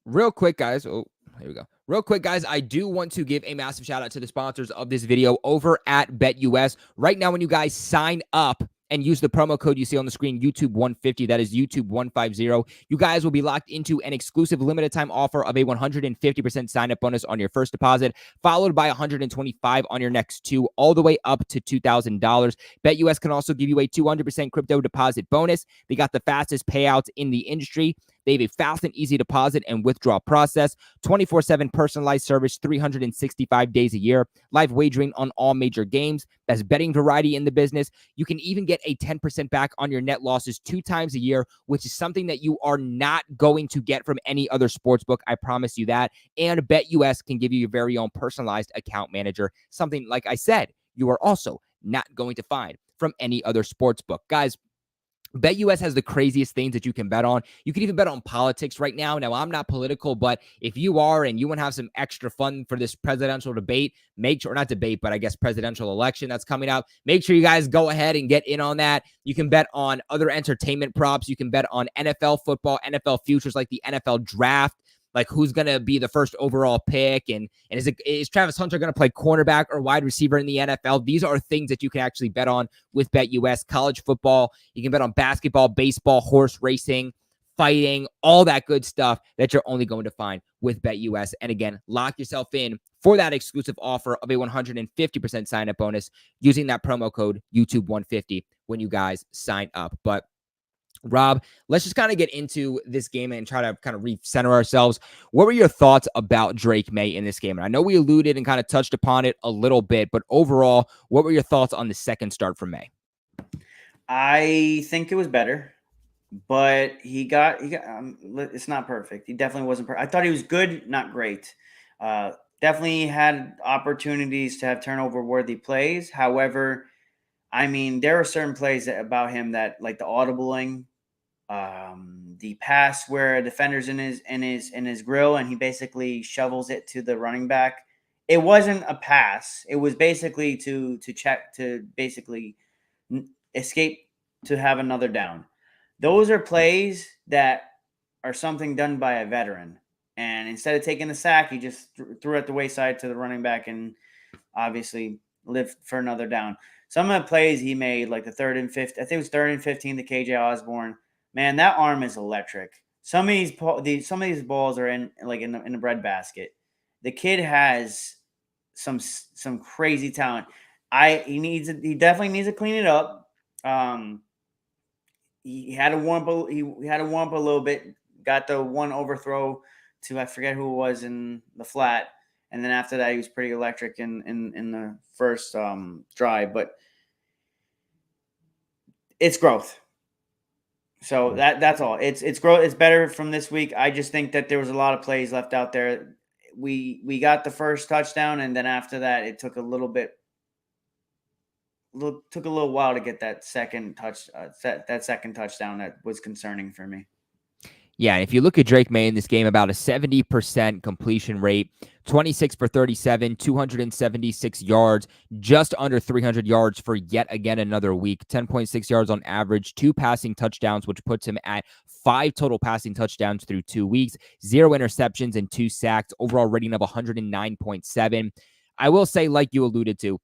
real quick, guys. Oh, here we go. Real quick, guys, I do want to give a massive shout out to the sponsors of this video over at BetUS. Right now, when you guys sign up and use the promo code you see on the screen, YouTube150, that is YouTube150, you guys will be locked into an exclusive limited time offer of a 150% sign up bonus on your first deposit, followed by 125 on your next two, all the way up to $2,000. BetUS can also give you a 200% crypto deposit bonus. They got the fastest payouts in the industry. They have a fast and easy deposit and withdrawal process, 24/7 personalized service, 365 days a year, live wagering on all major games, best betting variety in the business. You can even get a 10% back on your net losses 2 times a year, which is something that you are not going to get from any other sportsbook. I promise you that. And BetUS can give you your very own personalized account manager, something, like I said, you are also not going to find from any other sportsbook. Guys, BetUS has the craziest things that you can bet on. You can even bet on politics right now. Now, I'm not political, but if you are and you want to have some extra fun for this presidential debate, make sure, not debate, but I guess presidential election that's coming up, make sure you guys go ahead and get in on that. You can bet on other entertainment props. You can bet on NFL football, NFL futures like the NFL draft, like who's going to be the first overall pick, and is Travis Hunter going to play cornerback or wide receiver in the NFL? These are things that you can actually bet on with BetUS. College football, you can bet on basketball, baseball, horse racing, fighting, all that good stuff that you're only going to find with BetUS. And again, lock yourself in for that exclusive offer of a 150% sign-up bonus using that promo code YouTube150 when you guys sign up. But Rob, let's just kind of get into this game and try to kind of recenter ourselves. What were your thoughts about Drake Maye in this game? And I know we alluded and kind of touched upon it a little bit, but overall, what were your thoughts on the second start from Maye? I think it was better, but he got it's not perfect. He definitely wasn't perfect. I thought he was good, not great. Definitely had opportunities to have turnover-worthy plays. However, I mean, there are certain plays about him that, like the audibling, the pass where a defender's in his grill and he basically shovels it to the running back. It wasn't a pass. It was basically to check, to basically escape to have another down. Those are plays that are something done by a veteran. And instead of taking the sack, he just threw it the wayside to the running back and obviously lived for another down. Some of the plays he made, like the 3rd and 15, I think it was 3rd and 15 to KJ Osborne. Man, that arm is electric. Some of these balls are in the breadbasket. The kid has some crazy talent. He definitely needs to clean it up. He had to warm up. He had to warm up a little bit. Got the one overthrow to, I forget who it was, in the flat, and then after that he was pretty electric in the first drive. But it's growth. So that's all. It's growth. It's better from this week. I just think that there was a lot of plays left out there. We got the first touchdown, and then after that, it took a little while to get that second second touchdown. That was concerning for me. Yeah, and if you look at Drake Maye in this game, about a 70% completion rate, 26 for 37, 276 yards, just under 300 yards for yet again another week, 10.6 yards on average, 2 passing touchdowns, which puts him at 5 total passing touchdowns through 2 weeks, 0 interceptions and 2 sacks, overall rating of 109.7. I will say, like you alluded to,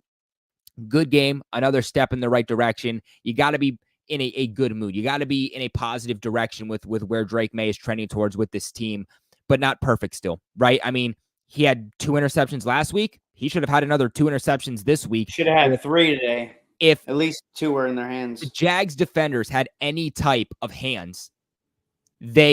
good game, another step in the right direction. You got to be in a good mood. You got to be in a positive direction with where Drake Maye is trending towards with this team, but not perfect still, right? I mean, he had 2 interceptions last week. He should have had another 2 interceptions this week. Should have had 3 today. If at least 2 were in their hands. The Jags defenders had any type of hands, they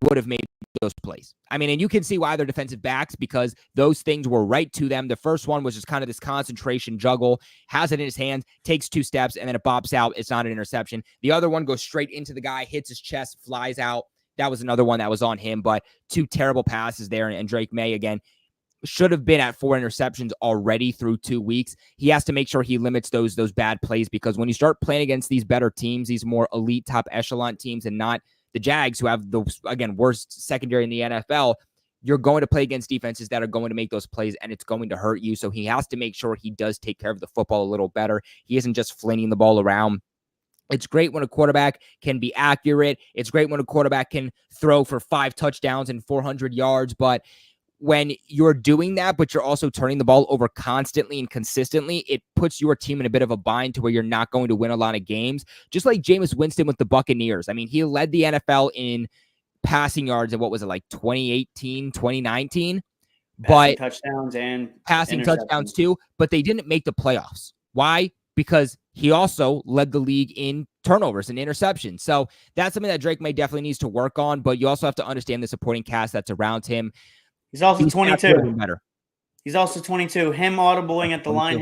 would have made those plays. I mean, and you can see why they're defensive backs, because those things were right to them. The first one was just kind of this concentration juggle, has it in his hands, takes 2 steps, and then it bops out. It's not an interception. The other one goes straight into the guy, hits his chest, flies out. That was another one that was on him, but 2 terrible passes there. And Drake Maye, again, should have been at 4 interceptions already through 2 weeks. He has to make sure he limits those bad plays, because when you start playing against these better teams, these more elite top echelon teams, and not the Jags, who have the, again, worst secondary in the NFL, you're going to play against defenses that are going to make those plays, and it's going to hurt you. So he has to make sure he does take care of the football a little better. He isn't just flinging the ball around. It's great when a quarterback can be accurate. It's great when a quarterback can throw for 5 touchdowns and 400 yards, but when you're doing that, but you're also turning the ball over constantly and consistently, it puts your team in a bit of a bind to where you're not going to win a lot of games. Just like Jameis Winston with the Buccaneers. I mean, he led the NFL in passing yards in, what was it, like 2018, 2019? Passing touchdowns and passing touchdowns too, but they didn't make the playoffs. Why? Because he also led the league in turnovers and interceptions. So that's something that Drake Maye definitely needs to work on, but you also have to understand the supporting cast that's around him. He's also 22. Better. He's also 22. Him audibling at the line,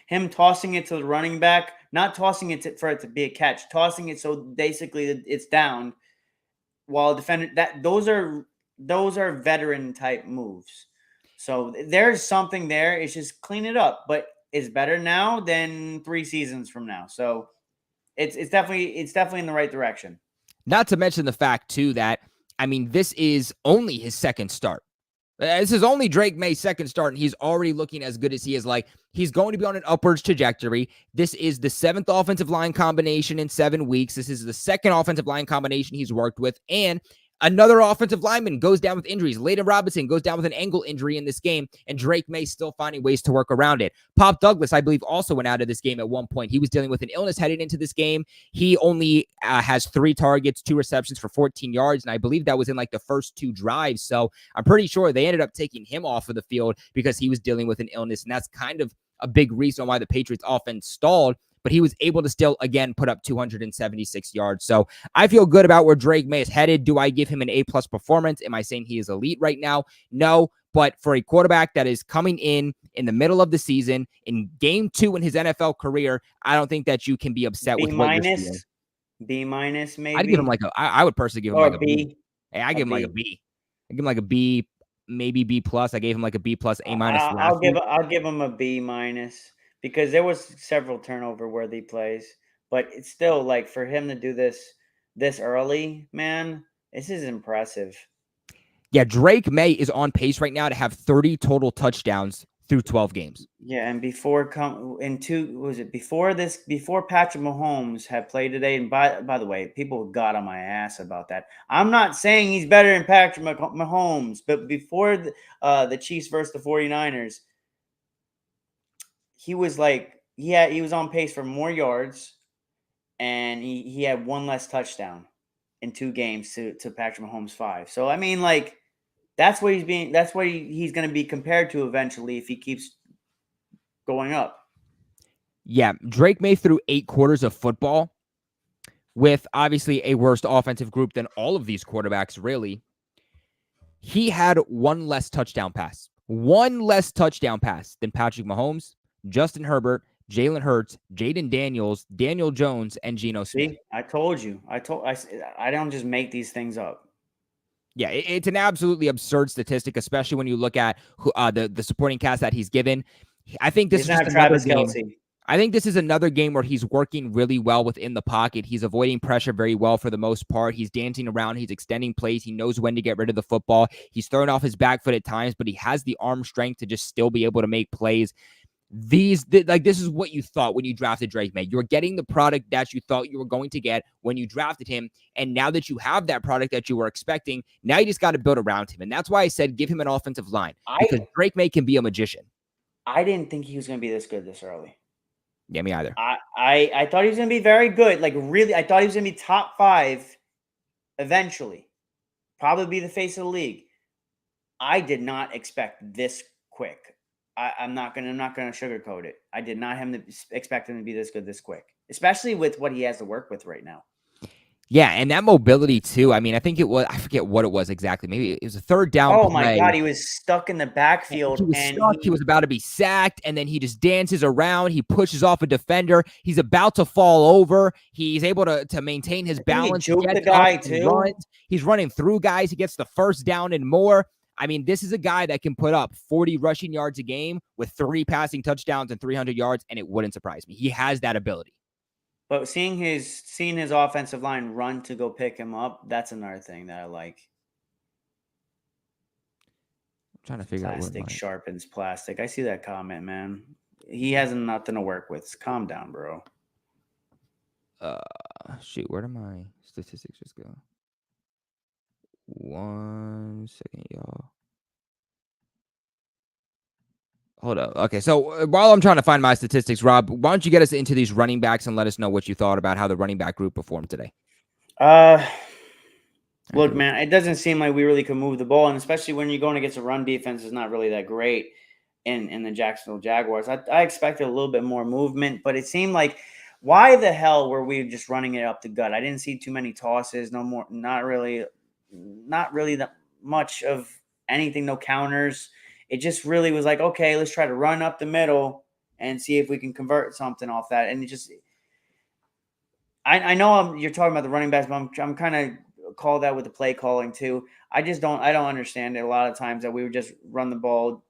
him tossing it to the running back, not tossing it for it to be a catch, tossing it so basically it's down while defender. Those are veteran type moves. So there's something there. It's just clean it up, but it's better now than 3 seasons from now. So it's definitely in the right direction. Not to mention the fact too that, I mean, this is only his second start. This is only Drake Maye's second start, and he's already looking as good as he is. Like, he's going to be on an upwards trajectory. This is the 7th offensive line combination in 7 weeks. This is the 2nd offensive line combination he's worked with, and another offensive lineman goes down with injuries. Layden Robinson goes down with an ankle injury in this game, and Drake Maye still finding ways to work around it. Pop Douglas, I believe, also went out of this game at one point. He was dealing with an illness heading into this game. He only has 3 targets, 2 receptions for 14 yards, and I believe that was in like the first 2 drives. So I'm pretty sure they ended up taking him off of the field because he was dealing with an illness, and that's kind of a big reason why the Patriots offense stalled. But he was able to still, again, put up 276 yards. So I feel good about where Drake Maye is headed. Do I give him an A-plus performance? Am I saying he is elite right now? No. But for a quarterback that is coming in the middle of the season, in game 2 in his NFL career, I don't think that you can be upset with what you're seeing. B minus, maybe? I'd give him I would personally give him like a B. Hey, I give him like a B. I give him like a B, maybe B+. I gave him like a B+, A- I'll give him a B-, because there was several turnover-worthy plays. But it's still, like, for him to do this early, man, this is impressive. Yeah, Drake Maye is on pace right now to have 30 total touchdowns through 12 games. Yeah, and before Patrick Mahomes had played today, and by the way, people got on my ass about that. I'm not saying he's better than Patrick Mahomes, but before the Chiefs versus the 49ers, he was like he was on pace for more yards, and he had 1 less touchdown in 2 games to Patrick Mahomes' 5. So I mean, like, that's what he's going to be compared to eventually if he keeps going up. Yeah, Drake Maye threw 8 quarters of football with obviously a worse offensive group than all of these quarterbacks, really. He had 1 less touchdown pass. 1 less touchdown pass than Patrick Mahomes, Justin Herbert, Jalen Hurts, Jaden Daniels, Daniel Jones, and Geno Smith. See, I told you. I don't just make these things up. Yeah, it's an absolutely absurd statistic, especially when you look at the supporting cast that he's given. I think this is just another game. Kelce. I think this is another game where he's working really well within the pocket. He's avoiding pressure very well for the most part. He's dancing around. He's extending plays. He knows when to get rid of the football. He's throwing off his back foot at times, but he has the arm strength to just still be able to make plays. This is what you thought when you drafted Drake Maye. You're getting the product that you thought you were going to get when you drafted him. And now that you have that product that you were expecting, now you just got to build around him. And that's why I said give him an offensive line, because Drake Maye can be a magician. I didn't think he was going to be this good this early. Yeah, me either. I thought he was going to be very good. Like, really, I thought he was going to be top 5 eventually. Probably be the face of the league. I did not expect this quick. I'm not gonna sugarcoat it. I did not expect him to be this good this quick, especially with what he has to work with right now. Yeah, and that mobility too. I mean, I forget what it was exactly. Maybe it was a 3rd down. Oh my God, he was stuck in the backfield. He was about to be sacked, and then he just dances around. He pushes off a defender. He's about to fall over. He's able to maintain his balance. He juked the guy too. He's running through guys. He gets the first down and more. I mean, this is a guy that can put up 40 rushing yards a game with 3 passing touchdowns and 300 yards, and it wouldn't surprise me. He has that ability. But seeing his offensive line run to go pick him up, that's another thing that I like. I'm trying to figure out what Plastic sharpens plastic. I see that comment, man. He has nothing to work with. Calm down, bro. Shoot, where did my statistics just go? 1 second, y'all. Hold up. Okay, so while I'm trying to find my statistics, Rob, why don't you get us into these running backs and let us know what you thought about how the running back group performed today? Look, man, it doesn't seem like we really can move the ball, and especially when you're going against a run defense, is not really that great in the Jacksonville Jaguars. I expected a little bit more movement, but it seemed like, why the hell were we just running it up the gut? I didn't see too many tosses, not really that much of anything, no counters. It just really was like, okay, let's try to run up the middle and see if we can convert something off that. And it just, I know you're talking about the running backs, but I'm kind of call that with the play calling too. I don't understand it a lot of times that we would just run the ball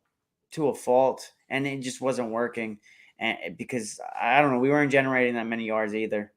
to a fault and it just wasn't working. And because I don't know, we weren't generating that many yards either.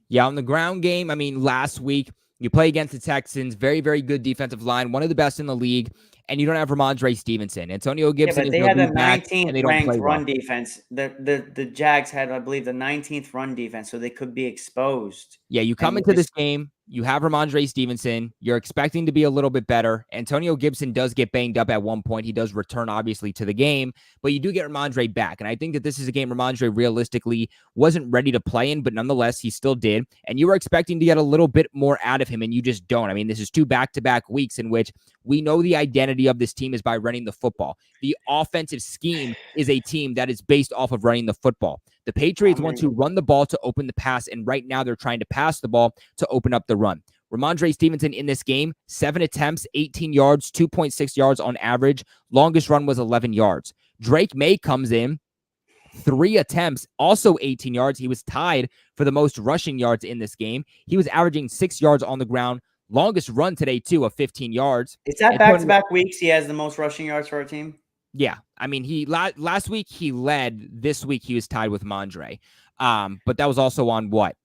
Yeah, on the ground game, I mean, last week you play against the Texans, very, very good defensive line, one of the best in the league, and you don't have Ramondre Stevenson. Antonio Gibson but is they going had to the be back, 19th and they don't ranked play run well. defense. The Jags had, I believe, the 19th run defense, so they could be exposed. Yeah, you come into this game, you have Ramondre Stevenson, you're expecting to be a little bit better. Antonio Gibson does get banged up at one point. He does return, obviously, to the game, but you do get Ramondre back. And I think that this is a game Ramondre realistically wasn't ready to play in, but nonetheless, he still did. And you were expecting to get a little bit more out of him, and you just don't. I mean, this is 2 back-to-back weeks in which we know the identity of this team is by running the football. The offensive scheme is a team that is based off of running the football. The Patriots want to run the ball to open the pass, and right now they're trying to pass the ball to open up the run. Ramondre Stevenson in this game, 7 attempts, 18 yards, 2.6 yards on average. Longest run was 11 yards. Drake Maye comes in, 3 attempts, also 18 yards. He was tied for the most rushing yards in this game. He was averaging 6 yards on the ground. Longest run today, too, of 15 yards. Is that back-to-back weeks he has the most rushing yards for our team? Yeah. I mean, he last week he led. This week he was tied with Mondre. But that was also on what?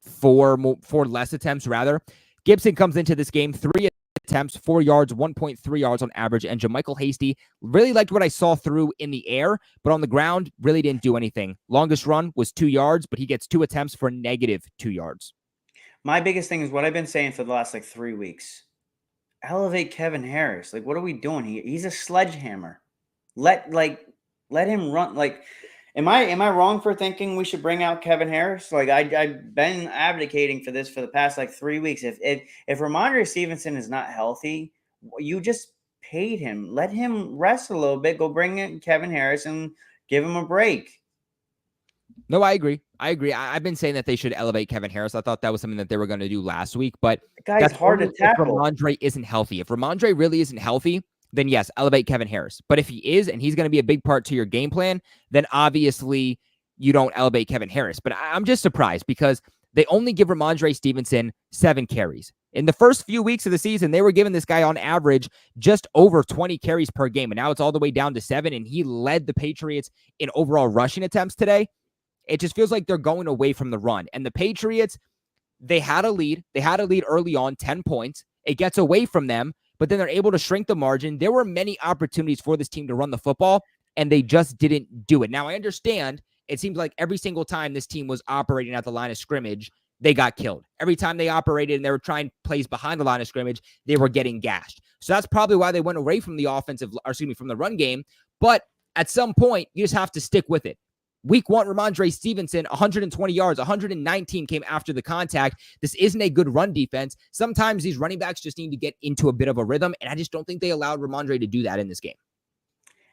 4 less attempts, rather. Gibson comes into this game, 3 attempts, 4 yards, 1.3 yards on average. And JaMychal Hasty, really liked what I saw through in the air, but on the ground, really didn't do anything. Longest run was 2 yards, but he gets 2 attempts for negative 2 yards. My biggest thing is what I've been saying for the last 3 weeks. Elevate Kevin Harris. Like, what are we doing? He's a sledgehammer. Let him run. Like, am I wrong for thinking we should bring out Kevin Harris? Like, I've been advocating for this for the past 3 weeks. If Ramondre Stevenson is not healthy, you just paid him. Let him rest a little bit. Go bring in Kevin Harris and give him a break. No, I agree. I've been saying that they should elevate Kevin Harris. I thought that was something that they were going to do last week, but the guy's hard to tackle. If Ramondre isn't healthy. If Ramondre really isn't healthy, then yes, elevate Kevin Harris. But if he is, and he's going to be a big part to your game plan, then obviously you don't elevate Kevin Harris. But I'm just surprised because they only give Ramondre Stevenson 7 carries. In the first few weeks of the season, they were giving this guy on average just over 20 carries per game, and now it's all the way down to 7, and he led the Patriots in overall rushing attempts today. It just feels like they're going away from the run. And the Patriots, they had a lead. They had a lead early on, 10 points. It gets away from them, but then they're able to shrink the margin. There were many opportunities for this team to run the football, and they just didn't do it. Now, I understand it seems like every single time this team was operating at the line of scrimmage, they got killed. Every time they operated and they were trying plays behind the line of scrimmage, they were getting gashed. So that's probably why they went away from the from the run game. But at some point, you just have to stick with it. Week 1, Ramondre Stevenson, 120 yards, 119 came after the contact. This isn't a good run defense. Sometimes these running backs just need to get into a bit of a rhythm, and I just don't think they allowed Ramondre to do that in this game.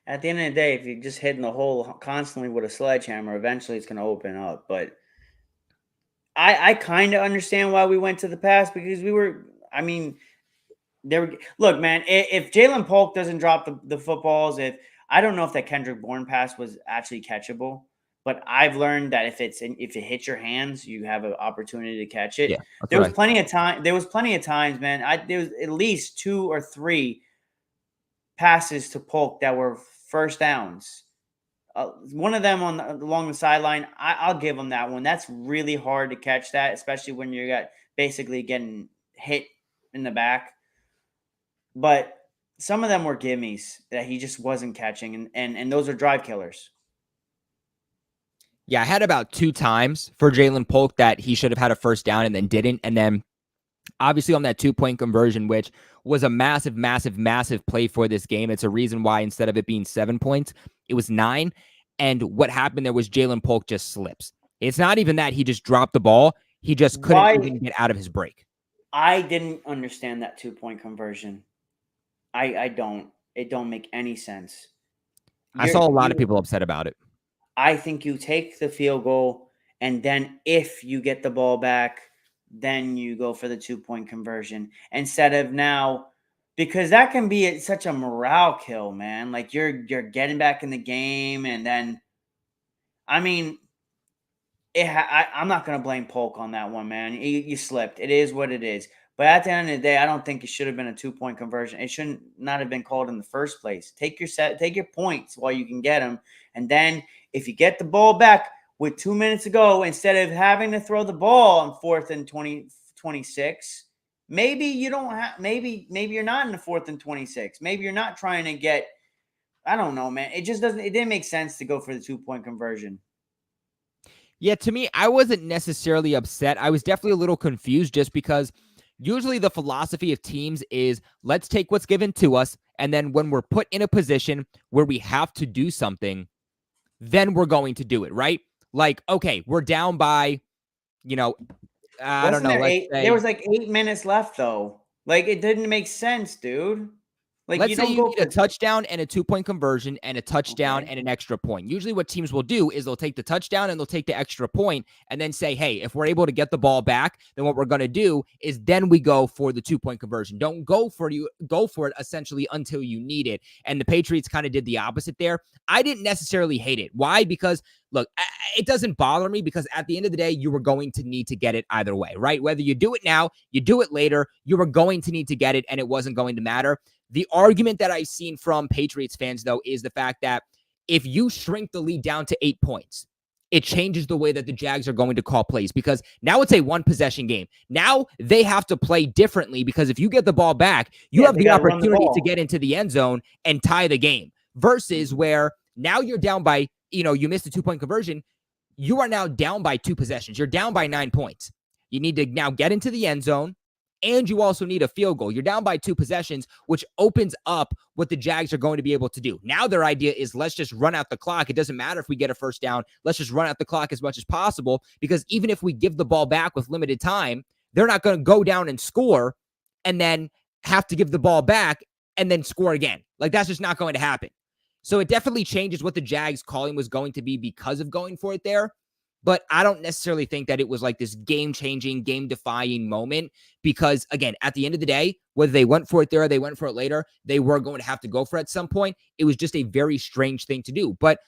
At the end of the day, if you're just hitting the hole constantly with a sledgehammer, eventually it's going to open up. But I kind of understand why we went to the pass because look, man, if Jalen Polk doesn't drop the footballs, I don't know if that Kendrick Bourne pass was actually catchable. But I've learned that if it hits your hands, you have an opportunity to catch it. Yeah, that's There what was plenty of time. There was plenty of times, man. There was at least 2 or 3 passes to Polk that were first downs. One of them along the sideline, I'll give him that one. That's really hard to catch that, especially when you're basically getting hit in the back. But some of them were gimmies that he just wasn't catching, and those are drive killers. Yeah, I had about 2 times for Jalen Polk that he should have had a first down and then didn't. And then obviously on that 2-point conversion, which was a massive, massive, massive play for this game. It's a reason why instead of it being 7 points, it was 9. And what happened there was Jalen Polk just slips. It's not even that he just dropped the ball. He just couldn't even get out of his break. I didn't understand that 2-point conversion. I don't. It don't make any sense. I saw a lot of people upset about it. I think you take the field goal, and then if you get the ball back, then you go for the 2-point conversion instead of now, because that can be such a morale kill, man. Like you're getting back in the game, and then, I mean, I'm not going to blame Polk on that one, man. You slipped. It is what it is. But at the end of the day, I don't think it should have been a 2-point conversion. It shouldn't not have been called in the first place. Take your points while you can get them, and then if you get the ball back with 2 minutes to go, instead of having to throw the ball on 4th and 26, maybe you don't have. Maybe you're not in the 4th and 26. Maybe you're not trying to get. I don't know, man. It just doesn't. It didn't make sense to go for the 2-point conversion. Yeah, to me, I wasn't necessarily upset. I was definitely a little confused just because usually the philosophy of teams is let's take what's given to us, and then when we're put in a position where we have to do something, then we're going to do it, right? Like, okay, we're down by, I don't know. There was like 8 minutes left, though. Like, it didn't make sense, dude. Like, let's say you need a touchdown and a 2-point conversion and a touchdown and an extra point. Usually what teams will do is they'll take the touchdown and they'll take the extra point and then say, hey, if we're able to get the ball back, then what we're going to do is then we go for the 2-point conversion. Don't go for it essentially until you need it. And the Patriots kind of did the opposite there. I didn't necessarily hate it. Why? Because look, it doesn't bother me because at the end of the day, you were going to need to get it either way, right? Whether you do it now, you do it later, you were going to need to get it and it wasn't going to matter. The argument that I've seen from Patriots fans, though, is the fact that if you shrink the lead down to 8 points, it changes the way that the Jags are going to call plays because now it's a 1-possession game. Now they have to play differently because if you get the ball back, you have the opportunity to get into the end zone and tie the game versus where now you're down by, you missed a 2-point conversion. You are now down by 2 possessions. You're down by 9 points. You need to now get into the end zone. And you also need a field goal. You're down by 2 possessions, which opens up what the Jags are going to be able to do. Now their idea is let's just run out the clock. It doesn't matter if we get a first down. Let's just run out the clock as much as possible because even if we give the ball back with limited time, they're not going to go down and score and then have to give the ball back and then score again. Like that's just not going to happen. So it definitely changes what the Jags calling was going to be because of going for it there. But I don't necessarily think that it was like this game-changing, game-defying moment because, again, at the end of the day, whether they went for it there or they went for it later, they were going to have to go for it at some point. It was just a very strange thing to do. But,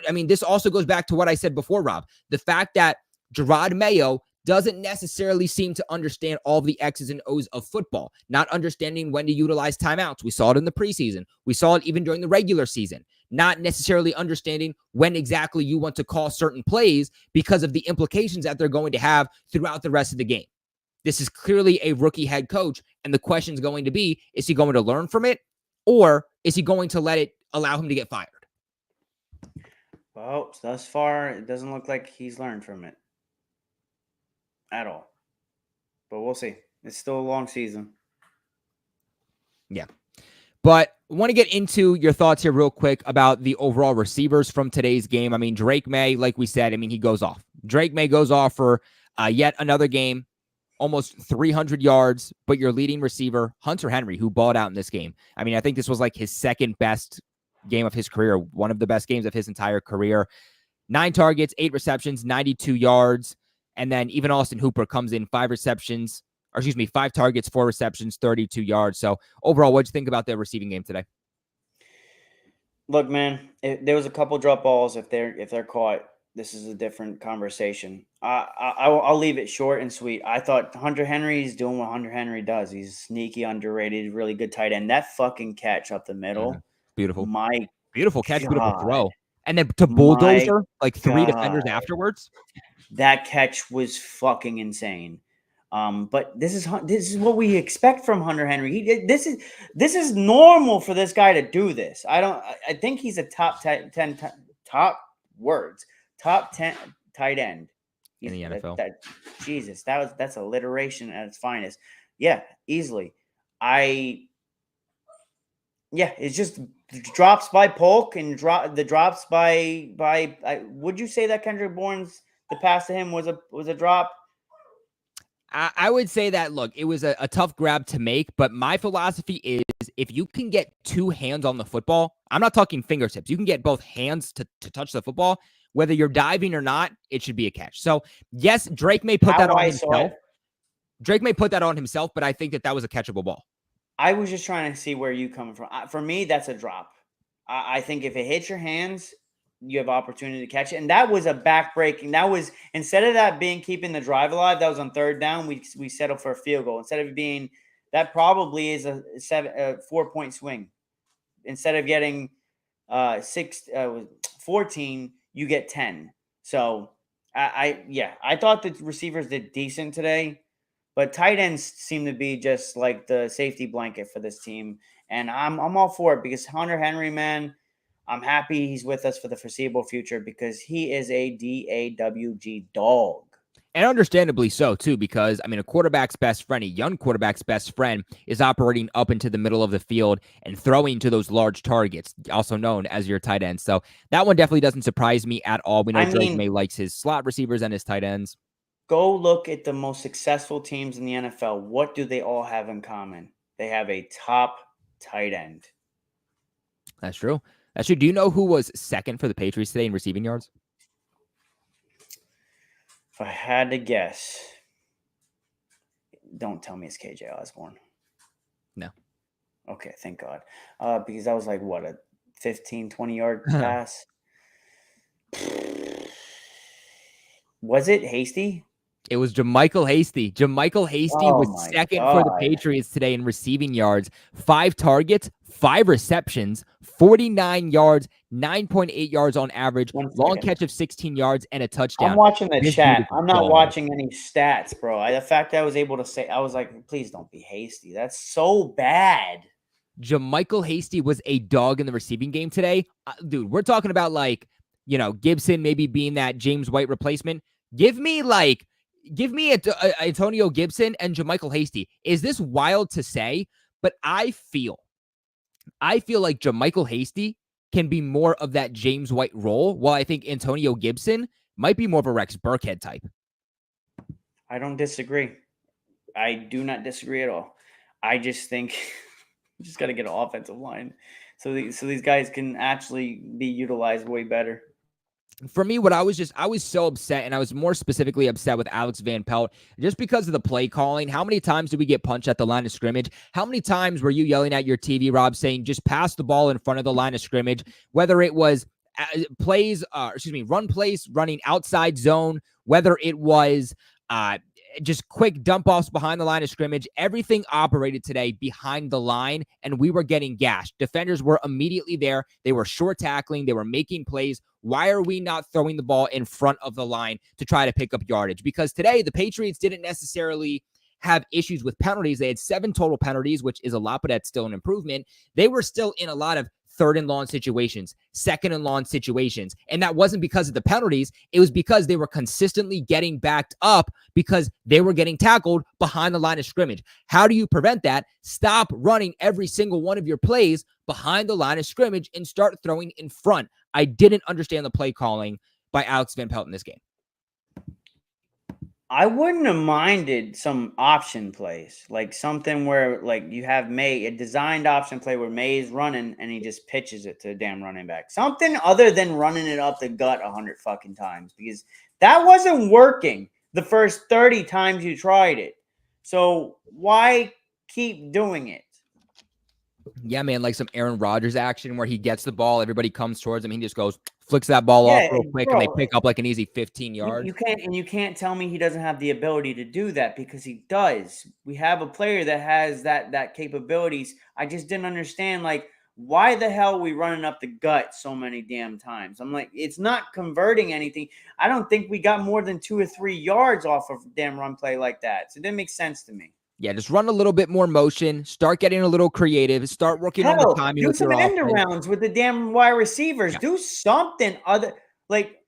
I mean, this also goes back to what I said before, Rob. The fact that Drake Maye doesn't necessarily seem to understand all the X's and O's of football, not understanding when to utilize timeouts. We saw it in the preseason. We saw it even during the regular season. Not necessarily understanding when exactly you want to call certain plays because of the implications that they're going to have throughout the rest of the game. This is clearly a rookie head coach, and the question is going to be, is he going to learn from it, or is he going to allow him to get fired? Well, thus far, it doesn't look like he's learned from it at all. But we'll see. It's still a long season. Yeah. But I want to get into your thoughts here real quick about the overall receivers from today's game. I mean, Drake Maye, like we said, he goes off. Drake Maye goes off for yet another game, almost 300 yards, but your leading receiver, Hunter Henry, who balled out in this game. I mean, I think this was like his second best game of his career, one of the best games of his entire career. 9 targets, 8 receptions, 92 yards. And then even Austin Hooper comes in 5 targets, 4 receptions, 32 yards. So overall, what'd you think about the receiving game today? Look, man, there was a couple drop balls. If they're caught, this is a different conversation. I'll leave it short and sweet. I thought Hunter Henry is doing what Hunter Henry does. He's sneaky, underrated, really good tight end. That fucking catch up the middle, Beautiful. my Beautiful catch, beautiful God, throw. And then to my bulldozer like 3 defenders God, afterwards. that catch was fucking insane. But this is what we expect from Hunter Henry. This is normal for this guy to do this. I think he's a top 10 top 10 tight end In the NFL. Jesus, that's alliteration at its finest. Yeah, easily. It's just drops by Polk and the drops by. Would you say that Kendrick Bourne's the pass to him was a drop? I would say that, look, it was a tough grab to make, but my philosophy is if you can get 2 hands on the football, I'm not talking fingertips, you can get both hands to touch the football, whether you're diving or not, it should be a catch. So, yes, Drake may put that on himself. Drake may put that on himself, but I think that was a catchable ball. I was just trying to see where you coming from. For me, that's a drop. I think if it hits your hands, you have opportunity to catch it. And that was a backbreaking. That was, instead of that being keeping the drive alive, that was on 3rd down. We settled for a field goal. Instead of it being, that probably is a 4-point swing. Instead of getting 14, you get 10. So I thought the receivers did decent today. But tight ends seem to be just like the safety blanket for this team. And I'm all for it because Hunter Henry, man, I'm happy he's with us for the foreseeable future because he is a DAWG dog. And understandably so, too, because, I mean, a quarterback's best friend, a young quarterback's best friend, is operating up into the middle of the field and throwing to those large targets, also known as your tight end. So that one definitely doesn't surprise me at all. We know Drake Maye likes his slot receivers and his tight ends. Go look at the most successful teams in the NFL. What do they all have in common? They have a top tight end. That's true. That's true. Do you know who was second for the Patriots today in receiving yards? If I had to guess, don't tell me it's KJ Osborne. No. Okay, thank God. Because that was like, what, a 15, 20-yard pass? Was it Hasty? It was JaMycal Hasty. JaMycal Hasty was second for the Patriots today in receiving yards. 5 targets, 5 receptions, 49 yards, 9.8 yards on average, long catch of 16 yards, and a touchdown. I'm watching the chat. I'm not watching any stats, bro. The fact that I was able to say, I was like, please don't be hasty. That's so bad. JaMycal Hasty was a dog in the receiving game today. Dude, we're talking about Gibson maybe being that James White replacement. Give me Antonio Gibson and JaMycal Hasty. Is this wild to say? But I feel like JaMycal Hasty can be more of that James White role, while I think Antonio Gibson might be more of a Rex Burkhead type. I don't disagree. I do not disagree at all. I just think you just got to get an offensive line so these guys can actually be utilized way better. For me, I was so upset, and I was more specifically upset with Alex Van Pelt just because of the play calling. How many times did we get punched at the line of scrimmage? How many times were you yelling at your TV, Rob, saying just pass the ball in front of the line of scrimmage? Whether it was run plays running outside zone, whether it was just quick dump offs behind the line of scrimmage, everything operated today behind the line, and we were getting gashed. Defenders were immediately there. They were short tackling. They were making plays. Why are we not throwing the ball in front of the line to try to pick up yardage? Because today the Patriots didn't necessarily have issues with penalties. They had 7 total penalties, which is a lot, but that's still an improvement. They were still in a lot of 3rd and long situations, 2nd and long situations. And that wasn't because of the penalties. It was because they were consistently getting backed up because they were getting tackled behind the line of scrimmage. How do you prevent that? Stop running every single one of your plays behind the line of scrimmage and start throwing in front. I didn't understand the play calling by Alex Van Pelt in this game. I wouldn't have minded some option plays, like something where you have Maye, a designed option play where Maye is running and he just pitches it to a damn running back. Something other than running it up the gut 100 fucking times, because that wasn't working the first 30 times you tried it. So why keep doing it? Yeah, man, like some Aaron Rodgers action where he gets the ball, everybody comes towards him, he just goes, flicks that ball off Yeah, real quick, and they bro. pick up like an easy 15 You yards. can't tell me he doesn't have the ability to do that, because he does. We have a player that has that capabilities. I just didn't understand, like, why the hell are we running up the gut so many damn times? I'm like, it's not converting anything. I don't think we got more than 2 or 3 yards off of a damn run play like that. So it didn't make sense to me. Yeah, just run a little bit more motion, start getting a little creative, start working on the Hell, timing do with some your end offense. arounds with the damn wide receivers. Yeah, Do something other, like,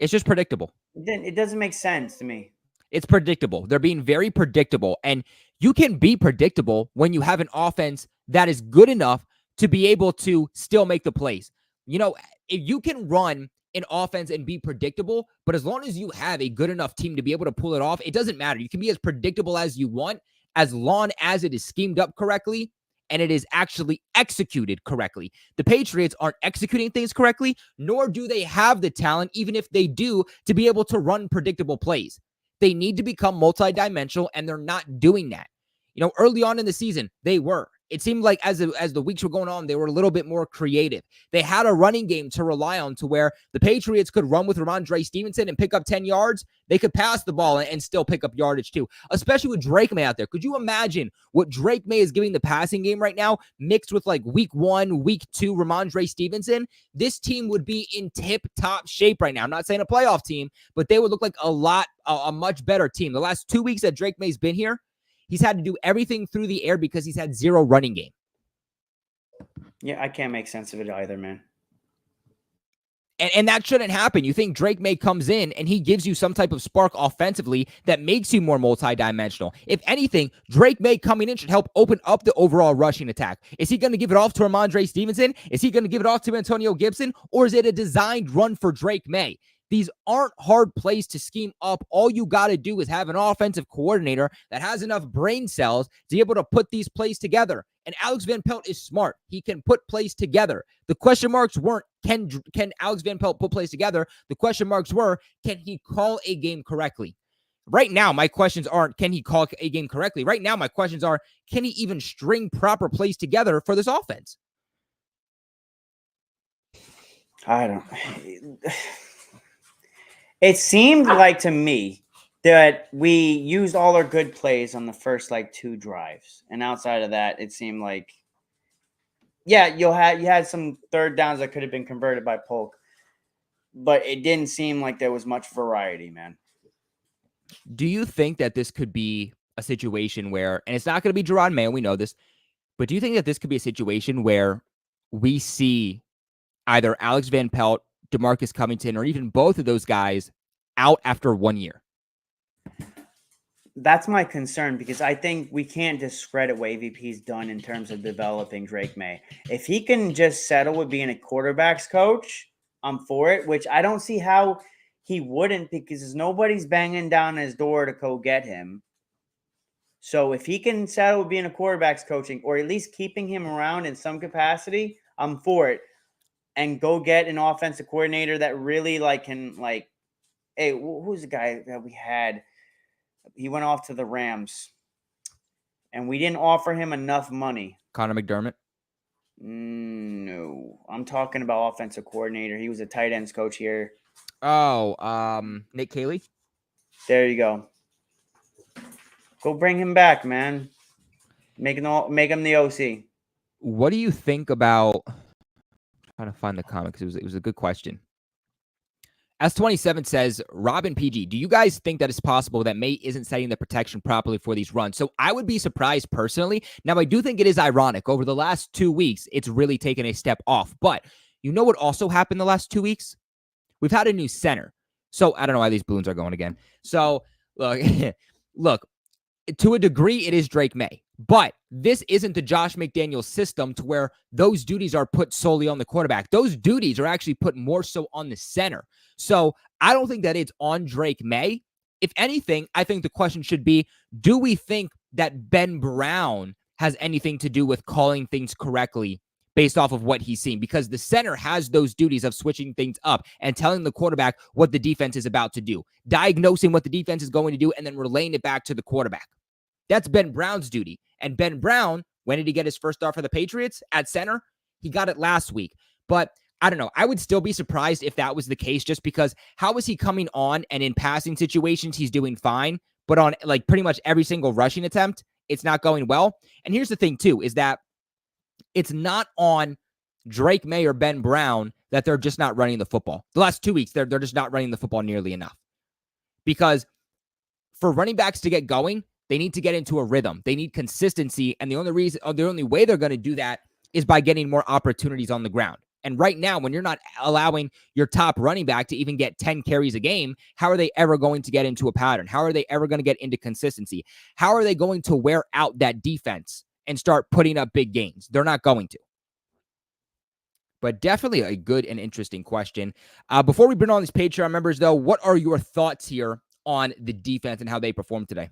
it's just predictable. it doesn't make sense to me. It's predictable. They're being very predictable. And you can be predictable when you have an offense that is good enough to be able to still make the plays. You know, if you can run an offense and be predictable, but as long as you have a good enough team to be able to pull it off, it doesn't matter. You can be as predictable as you want, as long as it is schemed up correctly and it is actually executed correctly. The Patriots aren't executing things correctly, nor do they have the talent, even if they do, to be able to run predictable plays. They need to become multidimensional, and they're not doing that. You know, early on in the season, they were. It seemed like as the weeks were going on, they were a little bit more creative. They had a running game to rely on to where the Patriots could run with Ramondre Stevenson and pick up 10 yards. They could pass the ball and still pick up yardage too, especially with Drake Maye out there. Could you imagine what Drake Maye is giving the passing game right now, mixed with like week 1, week 2 Ramondre Stevenson? This team would be in tip-top shape right now. I'm not saying a playoff team, but they would look like a much better team. The last 2 weeks that Drake Maye's been here, he's had to do everything through the air because he's had zero running game. Yeah, I can't make sense of it either, man. And that shouldn't happen. You think Drake Maye comes in and he gives you some type of spark offensively that makes you more multidimensional. If anything, Drake Maye coming in should help open up the overall rushing attack. Is he going to give it off to Ramondre Stevenson? Is he going to give it off to Antonio Gibson? Or is it a designed run for Drake Maye? These aren't hard plays to scheme up. All you got to do is have an offensive coordinator that has enough brain cells to be able to put these plays together. And Alex Van Pelt is smart. He can put plays together. The question marks weren't, can Alex Van Pelt put plays together? The question marks were, can he call a game correctly? Right now, my questions aren't, can he call a game correctly? Right now, my questions are, can he even string proper plays together for this offense? I don't. It seemed like to me that we used all our good plays on the first like 2 drives, and outside of that, it seemed like, yeah, you had some third downs that could have been converted by Polk, but it didn't seem like there was much variety, man. Do you think that this could be a situation where, and it's not going to be Jerron Mayo, we know this, but do you think that this could be a situation where we see either Alex Van Pelt, DeMarcus Covington, or even both of those guys out after 1 year? That's my concern, because I think we can't discredit what AVP's done in terms of developing Drake Maye. If he can just settle with being a quarterback's coach, I'm for it, which I don't see how he wouldn't, because nobody's banging down his door to go get him. So if he can settle with being a quarterback's coaching, or at least keeping him around in some capacity, I'm for it. And go get an offensive coordinator that really can hey, who's the guy that we had? He went off to the Rams, and we didn't offer him enough money. Connor McDermott? No, I'm talking about offensive coordinator. He was a tight ends coach here. Oh, Nick Caley? There you go. Go bring him back, man. Make him the OC. What do you think about? I'm trying to find the comment because it was a good question. S27 says, Robin PG, do you guys think that it's possible that Maye isn't setting the protection properly for these runs? So I would be surprised personally. Now, I do think it is ironic. Over the last 2 weeks, it's really taken a step off. But you know what also happened the last 2 weeks? We've had a new center. So I don't know why these balloons are going again. So look, to a degree, it is Drake Maye. But this isn't the Josh McDaniels system to where those duties are put solely on the quarterback. Those duties are actually put more so on the center. So I don't think that it's on Drake Maye. If anything, I think the question should be, do we think that Ben Brown has anything to do with calling things correctly based off of what he's seen? Because the center has those duties of switching things up and telling the quarterback what the defense is about to do, diagnosing what the defense is going to do, and then relaying it back to the quarterback. That's Ben Brown's duty. And Ben Brown When did he get his first start for the Patriots? At center? He got it last week. But I don't know. I would still be surprised if that was the case, just because how is he coming on and in passing situations, he's doing fine, but on like pretty much every single rushing attempt, it's not going well. And here's the thing too, is that it's not on Drake Maye or Ben Brown that they're just not running the football. The last 2 weeks, they're just not running the football nearly enough. Because for running backs to get going, they need to get into a rhythm. They need consistency. And the only way they're going to do that is by getting more opportunities on the ground. And right now, when you're not allowing your top running back to even get 10 carries a game, how are they ever going to get into a pattern? How are they ever going to get into consistency? How are they going to wear out that defense and start putting up big gains? They're not going to. But definitely a good and interesting question. Before we bring on these Patreon members, though, what are your thoughts here on the defense and how they performed today?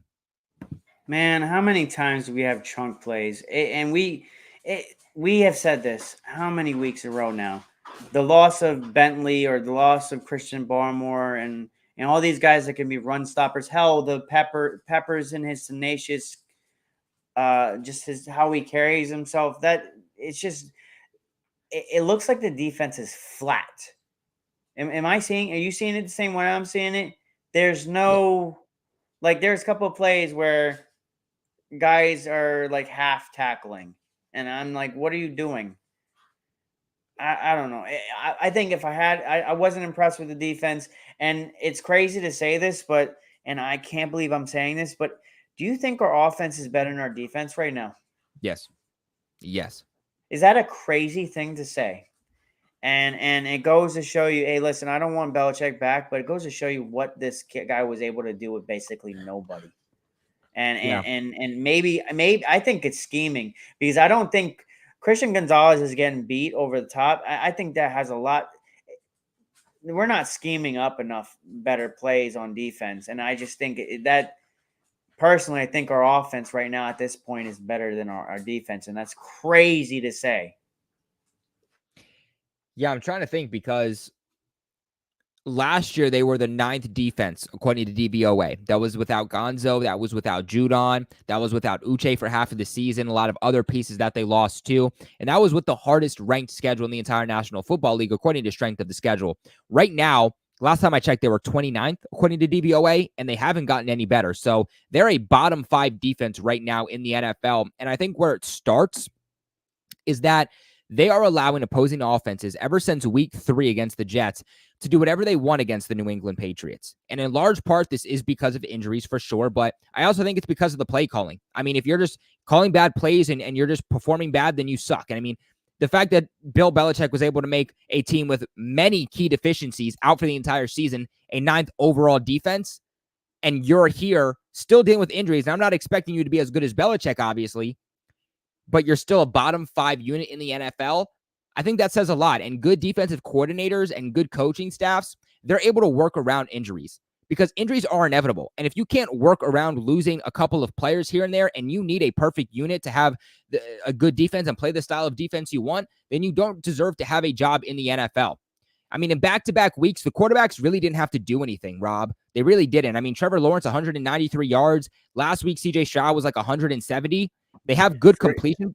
Man, how many times do we have chunk plays? And we have said this how many weeks in a row now? The loss of Bentley or the loss of Christian Barmore and all these guys that can be run stoppers. Hell, the Peppers and his tenacious, just how he carries himself. That it's just it looks like the defense is flat. Am I seeing? Are you seeing it the same way I'm seeing it? There's no there's a couple of plays where guys are like half tackling. And I'm like, what are you doing? I don't know. I think if I wasn't impressed with the defense, and it's crazy to say this, and I can't believe I'm saying this, but do you think our offense is better than our defense right now? Yes. Is that a crazy thing to say? And it goes to show you, hey, listen, I don't want Belichick back, but it goes to show you what this guy was able to do with basically nobody. And maybe I think it's scheming, because I don't think Christian Gonzalez is getting beat over the top. I think that has a lot. We're not scheming up enough better plays on defense, and I just think that personally, I think our offense right now at this point is better than our defense, and that's crazy to say. Yeah, I'm trying to think, because last year they were the 9th defense according to DVOA. That was without Gonzo. That was without Judon. That was without Uche for half of the season. A lot of other pieces that they lost too. And that was with the hardest ranked schedule in the entire National Football League according to strength of the schedule. Right now, last time I checked, they were 29th according to DVOA, and they haven't gotten any better. So they're a bottom 5 defense right now in the NFL. And I think where it starts is that they are allowing opposing offenses ever since week 3 against the Jets to do whatever they want against the New England Patriots. And in large part, this is because of injuries for sure, but I also think it's because of the play calling. I mean, if you're just calling bad plays and you're just performing bad, then you suck. And I mean, the fact that Bill Belichick was able to make a team with many key deficiencies out for the entire season, a 9th overall defense, and you're here still dealing with injuries. And I'm not expecting you to be as good as Belichick, obviously, but you're still a bottom 5 unit in the NFL. I think that says a lot. And good defensive coordinators and good coaching staffs, they're able to work around injuries, because injuries are inevitable. And if you can't work around losing a couple of players here and there, and you need a perfect unit to have a good defense and play the style of defense you want, then you don't deserve to have a job in the NFL. I mean, in back-to-back weeks, the quarterbacks really didn't have to do anything, Rob. They really didn't. I mean, Trevor Lawerence, 193 yards. Last week, CJ Stroud was like 170. They have good completion.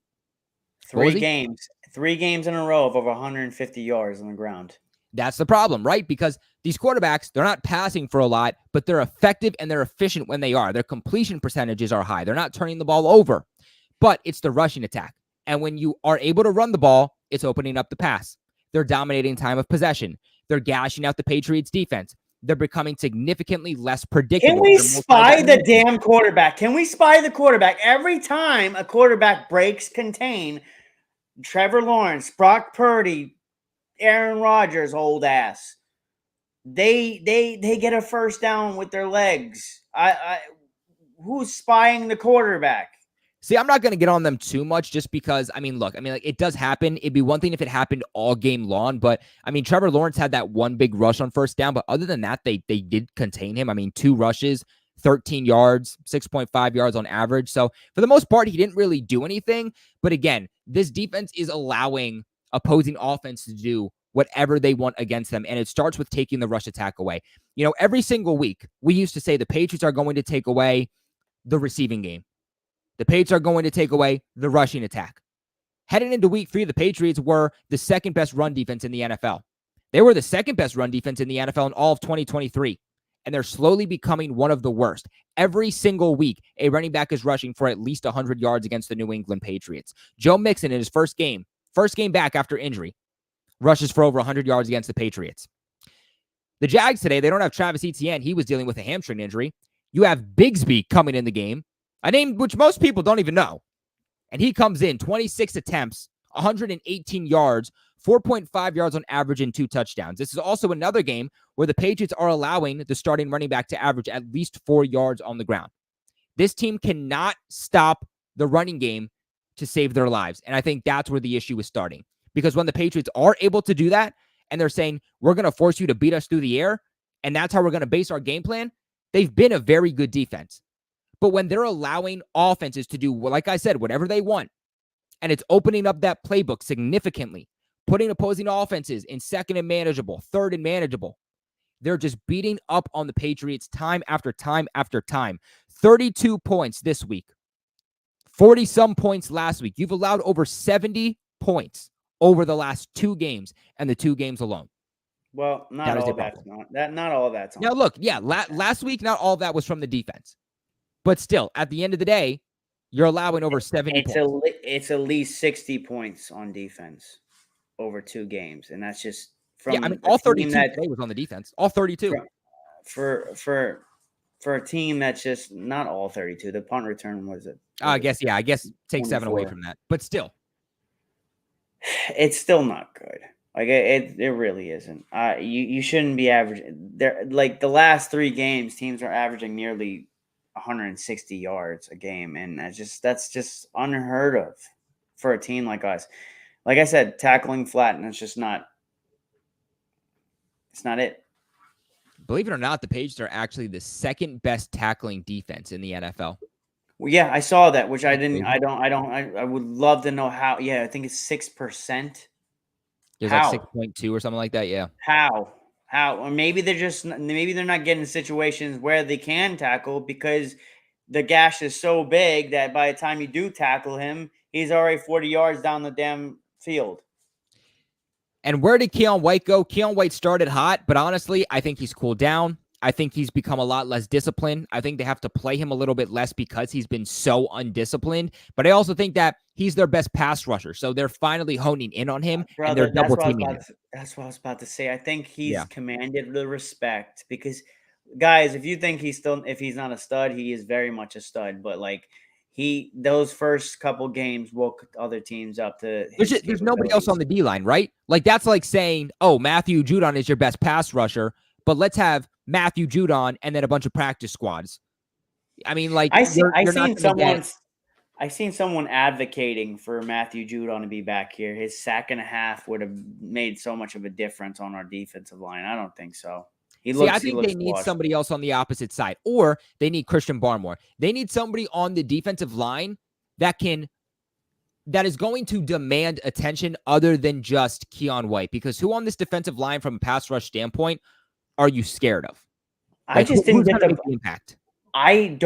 3 games in a row of over 150 yards on the ground. That's the problem, right? Because these quarterbacks, they're not passing for a lot, but they're effective and they're efficient when they are. Their completion percentages are high. They're not turning the ball over, but it's the rushing attack. And when you are able to run the ball, it's opening up the pass. They're dominating time of possession. They're gashing out the Patriots defense. They're becoming significantly less predictable. Can we spy the damn quarterback? Can we spy the quarterback? Every time a quarterback breaks contain, Trevor Lawerence, Brock Purdy, Aaron Rodgers, old ass, they get a first down with their legs. Who's spying the quarterback? See, I'm not going to get on them too much, just because, I mean, look, it does happen. It'd be one thing if it happened all game long, but I mean, Trevor Lawerence had that one big rush on first down, but other than that, they did contain him. I mean, 2 rushes, 13 yards, 6.5 yards on average. So for the most part, he didn't really do anything. But again, this defense is allowing opposing offense to do whatever they want against them. And it starts with taking the rush attack away. You know, every single week, we used to say the Patriots are going to take away the receiving game. The Patriots are going to take away the rushing attack. Heading into week 3, the Patriots were the second best run defense in the NFL. They were the second best run defense in the NFL in all of 2023, and they're slowly becoming one of the worst. Every single week, a running back is rushing for at least 100 yards against the New England Patriots. Joe Mixon, in his first game back after injury, rushes for over 100 yards against the Patriots. The Jags today, they don't have Travis Etienne. He was dealing with a hamstring injury. You have Bigsby coming in the game, a name which most people don't even know. And he comes in 26 attempts, 118 yards, 4.5 yards on average, and 2 touchdowns. This is also another game where the Patriots are allowing the starting running back to average at least 4 yards on the ground. This team cannot stop the running game to save their lives. And I think that's where the issue is starting. Because when the Patriots are able to do that, and they're saying, we're going to force you to beat us through the air, and that's how we're going to base our game plan, they've been a very good defense. But when they're allowing offenses to do, like I said, whatever they want, and it's opening up that playbook significantly, putting opposing offenses in second and manageable, third and manageable, they're just beating up on the Patriots time after time after time. 32 points this week, 40-some points last week. You've allowed over 70 points over the last 2 games, and the 2 games alone. Well, not all that's on. Now, look, last week, not all that was from the defense. But still, at the end of the day, you're allowing over 70 points. It's at least 60 points on defense over 2 games, and that's just from all 32 today was on the defense. All 32. For a team that's just not all 32. The punt return was it? I guess take 7 away from that. But still. It's still not good. Like it really isn't. You shouldn't be averaging there. Like the last 3 games, teams are averaging nearly 160 yards a game, and that's just unheard of for a team like us. Like I said, tackling flat, and it's not it. Believe it or not, the Patriots are actually the second best tackling defense in the NFL. Well, yeah, I saw that, which I didn't. I would love to know how. Yeah, I think it's 6%. It was like 6.2 or something like that. Yeah. How? Or maybe they're not getting situations where they can tackle because the gash is so big that by the time you do tackle him, he's already 40 yards down the damn field. And where did Keion White go? Keion White started hot, but honestly, I think he's cooled down. I think he's become a lot less disciplined. I think they have to play him a little bit less because he's been so undisciplined. But I also think that he's their best pass rusher. So they're finally honing in on him, and they're double teaming him. That's what I was about to say. I think he's commanded the respect because, guys, if you think if he's not a stud, he is very much a stud. But like those first couple games woke other teams up to. There's nobody else on the D line, right? Like that's like saying, oh, Matthew Judon is your best pass rusher, but let's have Matthew Judon and then a bunch of practice squads. I mean, like I seen someone advocating for Matthew Judon to be back here. His sack and a half would have made so much of a difference on our defensive line. I don't think so. I think they need somebody else on the opposite side, or they need Christian Barmore. They need somebody on the defensive line that is going to demand attention other than just Keion White. Because who on this defensive line from a pass rush standpoint are you scared of? Like, I just didn't get the impact. I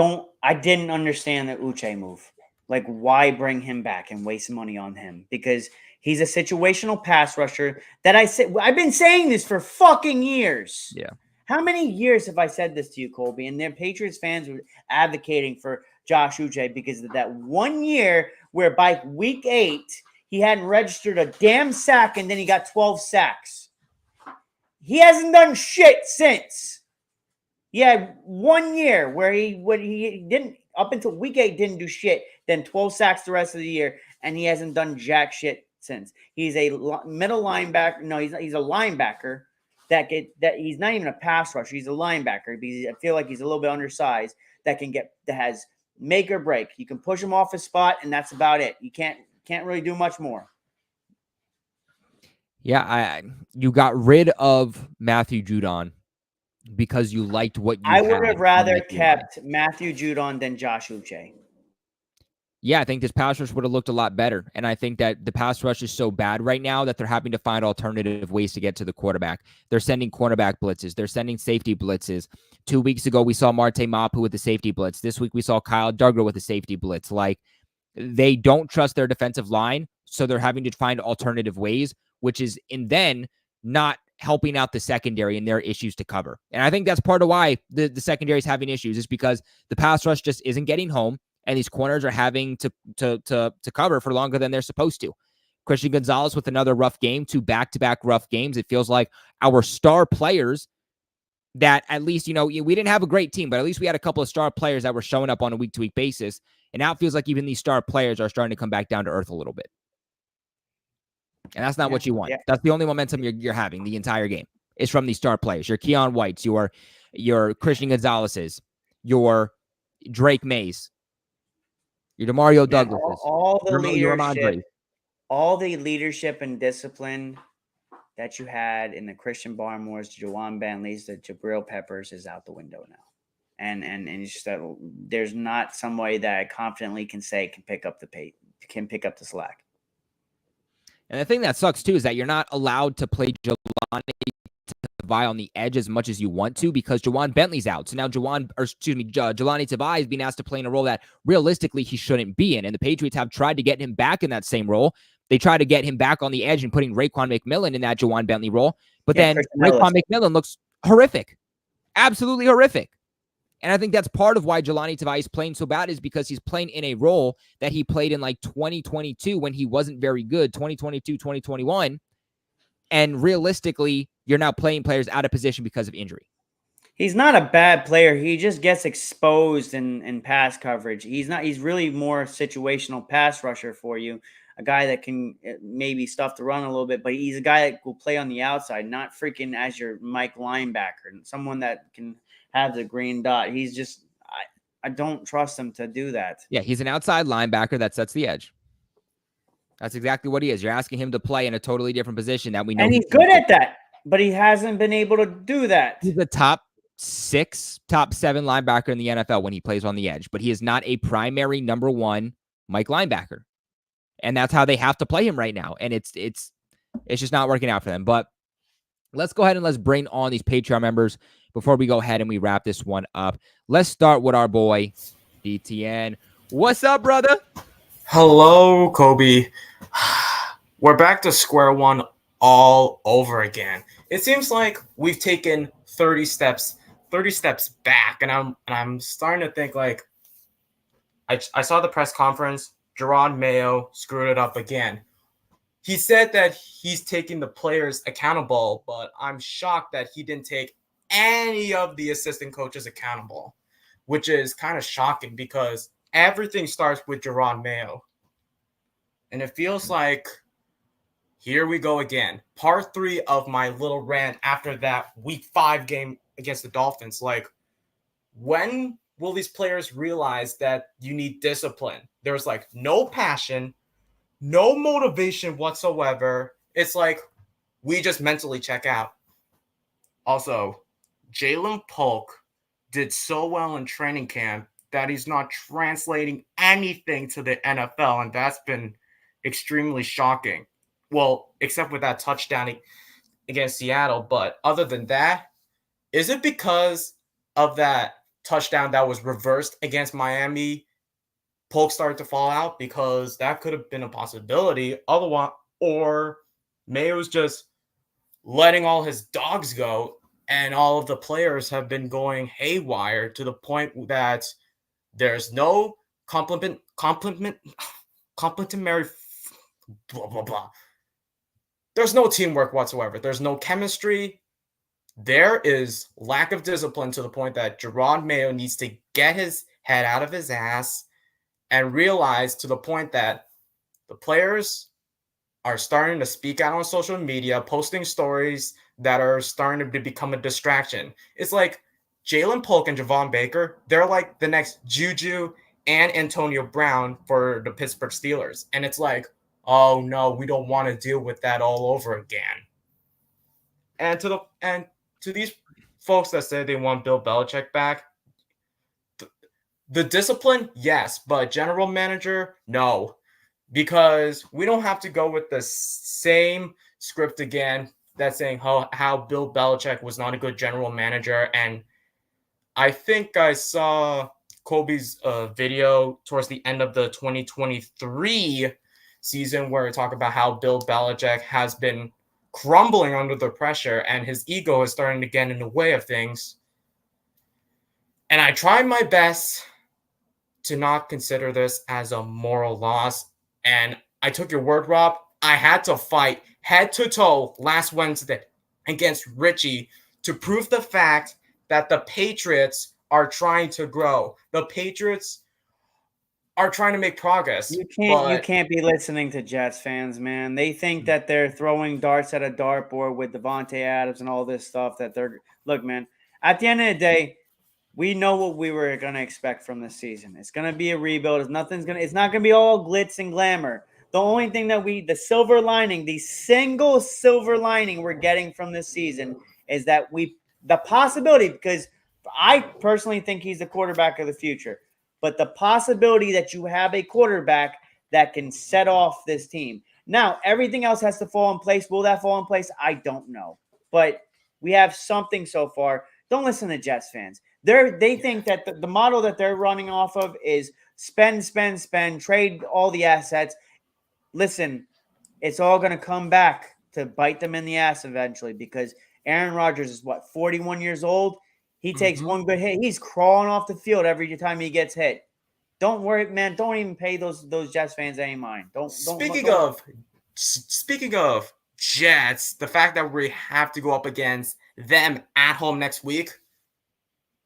didn't understand the Uche move. Like, why bring him back and waste money on him? Because he's a situational pass rusher that I've been saying this for fucking years. Yeah. How many years have I said this to you, Colby? And their Patriots fans were advocating for Josh Uche because of that 1 year where by week 8, he hadn't registered a damn sack and then he got 12 sacks. He hasn't done shit since. He had 1 year where he didn't, up until week 8, didn't do shit. Then 12 sacks the rest of the year, and he hasn't done jack shit since. He's a middle linebacker. No, he's a linebacker that he's not even a pass rusher. He's a linebacker because I feel like he's a little bit undersized that has make or break. You can push him off his spot, and that's about it. You can't really do much more. Yeah, you got rid of Matthew Judon because you liked what you I would have rather kept Matthew Judon than Josh Uche. Yeah, I think this pass rush would have looked a lot better. And I think that the pass rush is so bad right now that they're having to find alternative ways to get to the quarterback. They're sending cornerback blitzes. They're sending safety blitzes. 2 weeks ago, we saw Marte Mapu with the safety blitz. This week, we saw Kyle Duggar with a safety blitz. Like, they don't trust their defensive line, so they're having to find alternative ways, which is then not helping out the secondary and their issues to cover. And I think that's part of why the secondary is having issues, is because the pass rush just isn't getting home. And these corners are having to cover for longer than they're supposed to. Christian Gonzalez with another rough game, 2 back-to-back rough games. It feels like our star players that at least, we didn't have a great team, but at least we had a couple of star players that were showing up on a week-to-week basis. And now it feels like even these star players are starting to come back down to earth a little bit. And that's not what you want. Yeah. That's the only momentum you're having the entire game is from these star players. Your Keon Whites, your Christian Gonzalez's, your Drake Mays, your DeMario Douglas, all the leadership, all the leadership and discipline that you had in the Christian Barmore's, Jawan Bentley's, the Jabril Peppers is out the window now, and it's just that there's not some way that I confidently can say can pick up the slack. And the thing that sucks too is that you're not allowed to play Jelani Tavai on the edge as much as you want to because Jawan Bentley's out. So now Jelani Tavai is being asked to play in a role that realistically he shouldn't be in. And the Patriots have tried to get him back in that same role. They tried to get him back on the edge and putting Raekwon McMillan in that Jawan Bentley role. But then Raekwon McMillan looks horrific. Absolutely horrific. And I think that's part of why Jelani Tavai is playing so bad is because he's playing in a role that he played in like 2022 when he wasn't very good, 2022, 2021. And realistically, you're now playing players out of position because of injury. He's not a bad player. He just gets exposed in pass coverage. He's really more situational pass rusher for you. A guy that can maybe stuff the run a little bit, but he's a guy that will play on the outside, not freaking as your Mike linebacker and someone that can have the green dot. He's just, I don't trust him to do that. Yeah, he's an outside linebacker that sets the edge. That's exactly what he is. You're asking him to play in a totally different position that we know. And he's good at that, but he hasn't been able to do that. He's a top 6, top 7 linebacker in the NFL when he plays on the edge, but he is not a primary number 1 Mike linebacker. And that's how they have to play him right now. And it's just not working out for them. But let's go ahead and let's bring on these Patreon members before we go ahead and we wrap this one up. Let's start with our boy, DTN. What's up, brother? Hello, Kobe. We're back to square one all over again. It seems like we've taken 30 steps back, and I'm starting to think like I saw the press conference. Drake Maye screwed it up again. He said that he's taking the players accountable, but I'm shocked that he didn't take any of the assistant coaches accountable, which is kind of shocking because everything starts with Drake Maye. And it feels like here we go again. Part 3 of my little rant after that week 5 game against the Dolphins. Like, when will these players realize that you need discipline? There's like no passion, no motivation whatsoever. It's like we just mentally check out. Also, Jalen Polk did so well in training camp that he's not translating anything to the NFL, and that's been extremely shocking. Well, except with that touchdown against Seattle. But other than that, is it because of that touchdown that was reversed against Miami, Polk started to fall out? Because that could have been a possibility. Otherwise, or Mayo's just letting all his dogs go, and all of the players have been going haywire to the point that there's no complimentary blah, blah, blah. There's no teamwork whatsoever. There's no chemistry. There is lack of discipline to the point that Drake Maye needs to get his head out of his ass and realize to the point that the players are starting to speak out on social media, posting stories that are starting to become a distraction. It's like Jalen Polk and Javon Baker, they're like the next Juju and Antonio Brown for the Pittsburgh Steelers. And it's like, oh no, we don't want to deal with that all over again. And to these folks that say they want Bill Belichick back, The discipline, yes, but general manager, no. Because we don't have to go with the same script again that's saying how Bill Belichick was not a good general manager. And I think I saw Kobe's video towards the end of the 2023 season where he talked about how Bill Belichick has been crumbling under the pressure and his ego is starting to get in the way of things. And I tried my best to not consider this as a moral loss. And I took your word, Rob. I had to fight head to toe last Wednesday against Richie to prove the fact that the Patriots are trying to grow. The Patriots are trying to make progress. You can't be listening to Jets fans, man. They think that they're throwing darts at a dartboard with Devontae Adams and all this stuff. Look, man. At the end of the day, we know what we were gonna expect from this season. It's gonna be a rebuild. It's not gonna be all glitz and glamour. The only thing the silver lining, the single silver lining we're getting from this season is that the possibility, because I personally think he's the quarterback of the future, but the possibility that you have a quarterback that can set off this team. Now, everything else has to fall in place. Will that fall in place? I don't know. But we have something so far. Don't listen to Jets fans. They think that the model that they're running off of is spend, trade all the assets. Listen, it's all going to come back to bite them in the ass eventually because Aaron Rodgers is 41 years old. He takes one good hit. He's crawling off the field every time he gets hit. Don't worry, man. Don't even pay those Jets fans any mind. Speaking of Jets, the fact that we have to go up against them at home next week,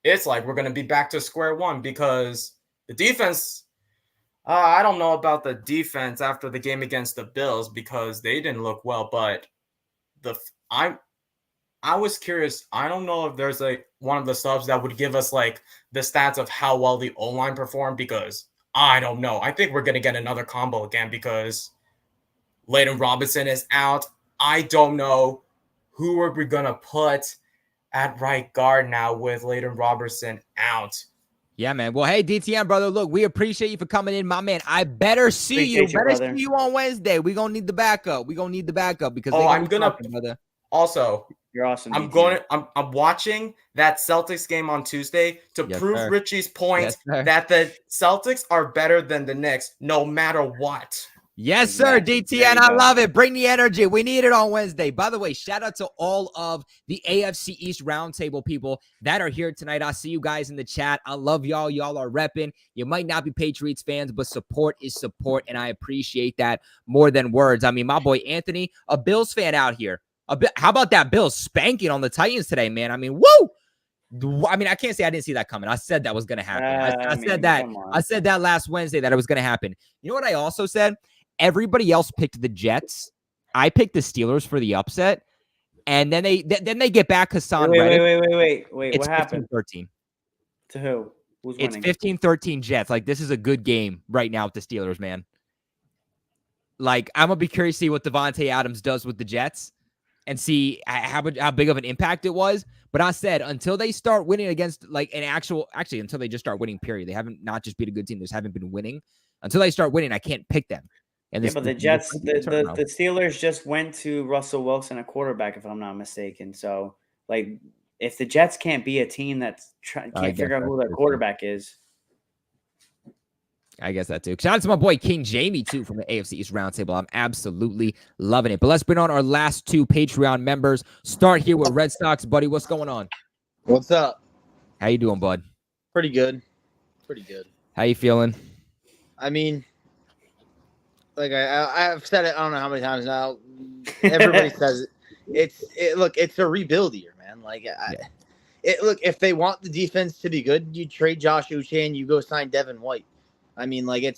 it's like we're going to be back to square one because the defense, I don't know about the defense after the game against the Bills because they didn't look well, but I was curious. I don't know if there's one of the subs that would give us the stats of how well the O-line performed because I don't know. I think we're going to get another combo again because Leighton Robinson is out. I don't know who are we going to put at right guard now with Leighton Robertson out. Yeah, man. Well, hey, DTM, brother, look, we appreciate you for coming in, my man. I better see you. Better see you on Wednesday. We're going to need the backup. Because I'm going to brother. Also, you're awesome. I'm watching that Celtics game on Tuesday to prove Richie's point that the Celtics are better than the Knicks no matter what. Yes, sir, DTN. I love it. Bring the energy. We need it on Wednesday. By the way, shout out to all of the AFC East Roundtable people that are here tonight. I see you guys in the chat. I love y'all. Y'all are repping. You might not be Patriots fans, but support is support, and I appreciate that more than words. I mean, my boy Anthony, a Bills fan out here. How about that Bills spanking on the Titans today, man? I mean, woo! I mean, I can't say I didn't see that coming. I said that was going to happen. I said that last Wednesday that it was going to happen. You know what I also said? Everybody else picked the Jets. I picked the Steelers for the upset. And then they get back Hassan Reddick. Wait. What happened? 15-13. To who? Who's winning? It's 15-13 Jets. This is a good game right now with the Steelers, man. I'm going to be curious to see what Devontae Adams does with the Jets and see how big of an impact it was. But I said, until they start winning against until they just start winning, period. They haven't not just beat a good team. They just haven't been winning. Until they start winning, I can't pick them. And but the Jets, the Steelers just went to Russell Wilson, a quarterback, if I'm not mistaken. So, if the Jets can't be a team that's can't figure out who their quarterback is. I guess that too. Shout out to my boy King Jamie too from the AFC East Roundtable. I'm absolutely loving it. But let's bring on our last two Patreon members. Start here with Red Sox, buddy. What's going on? What's up? How you doing, bud? Pretty good. How you feeling? I mean, I've said it. I don't know how many times now. Everybody says it. It's a rebuild year, man. If they want the defense to be good, you trade Josh Uche and you go sign Devin White. I mean, there's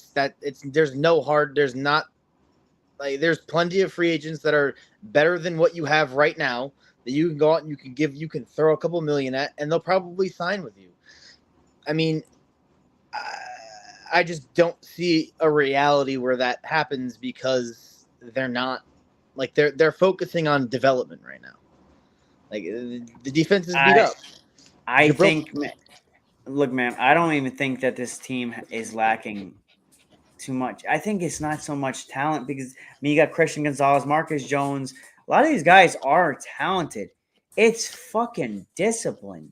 plenty of free agents that are better than what you have right now that you can go out and you can throw a couple million at, and they'll probably sign with you. I mean, I just don't see a reality where that happens because they're not they're focusing on development right now. The defense is beat up. I think Look, man, I don't even think that this team is lacking too much. I think it's not so much talent because you got Christian Gonzalez, Marcus Jones. A lot of these guys are talented. It's fucking discipline.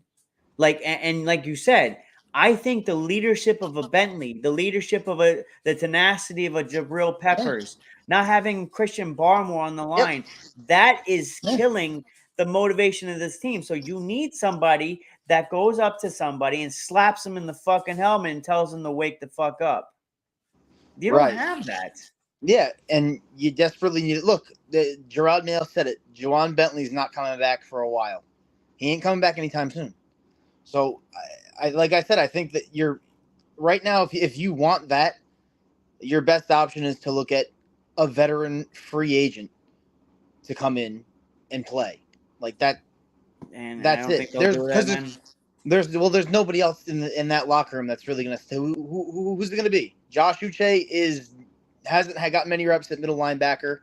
And like you said, I think the leadership of a Bentley, the leadership of the tenacity of a Jabril Peppers, not having Christian Barmore on the line, that is killing the motivation of this team. So you need somebody that goes up to somebody and slaps them in the fucking helmet and tells them to wake the fuck up. You don't have that. Yeah, and you desperately need it. Look, Gerard Mayo said it. Juwan Bentley's not coming back for a while. He ain't coming back anytime soon. So, I like I said, I think that you're right now. If you want that, your best option is to look at a veteran free agent to come in and play like that. And that's it. There's nobody else in that locker room that's really going to. Who's it going to be? Josh Uche hasn't got many reps at middle linebacker.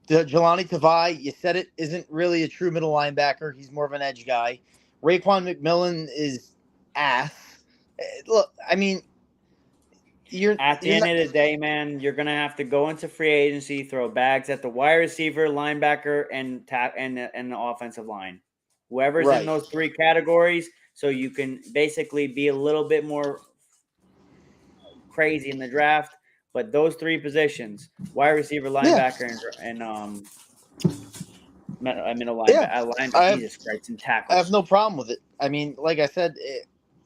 Jelani Tavai, you said it, isn't really a true middle linebacker. He's more of an edge guy. Raekwon McMillan is ass. Look, I mean, at the end of the day, man, you're gonna have to go into free agency, throw bags at the wide receiver, linebacker, and the offensive line. Whoever's in those three categories, so you can basically be a little bit more crazy in the draft. But those three positions, wide receiver, linebacker, and middle linebacker, Jesus Christ, and tackles. I have no problem with it. I mean, like I said,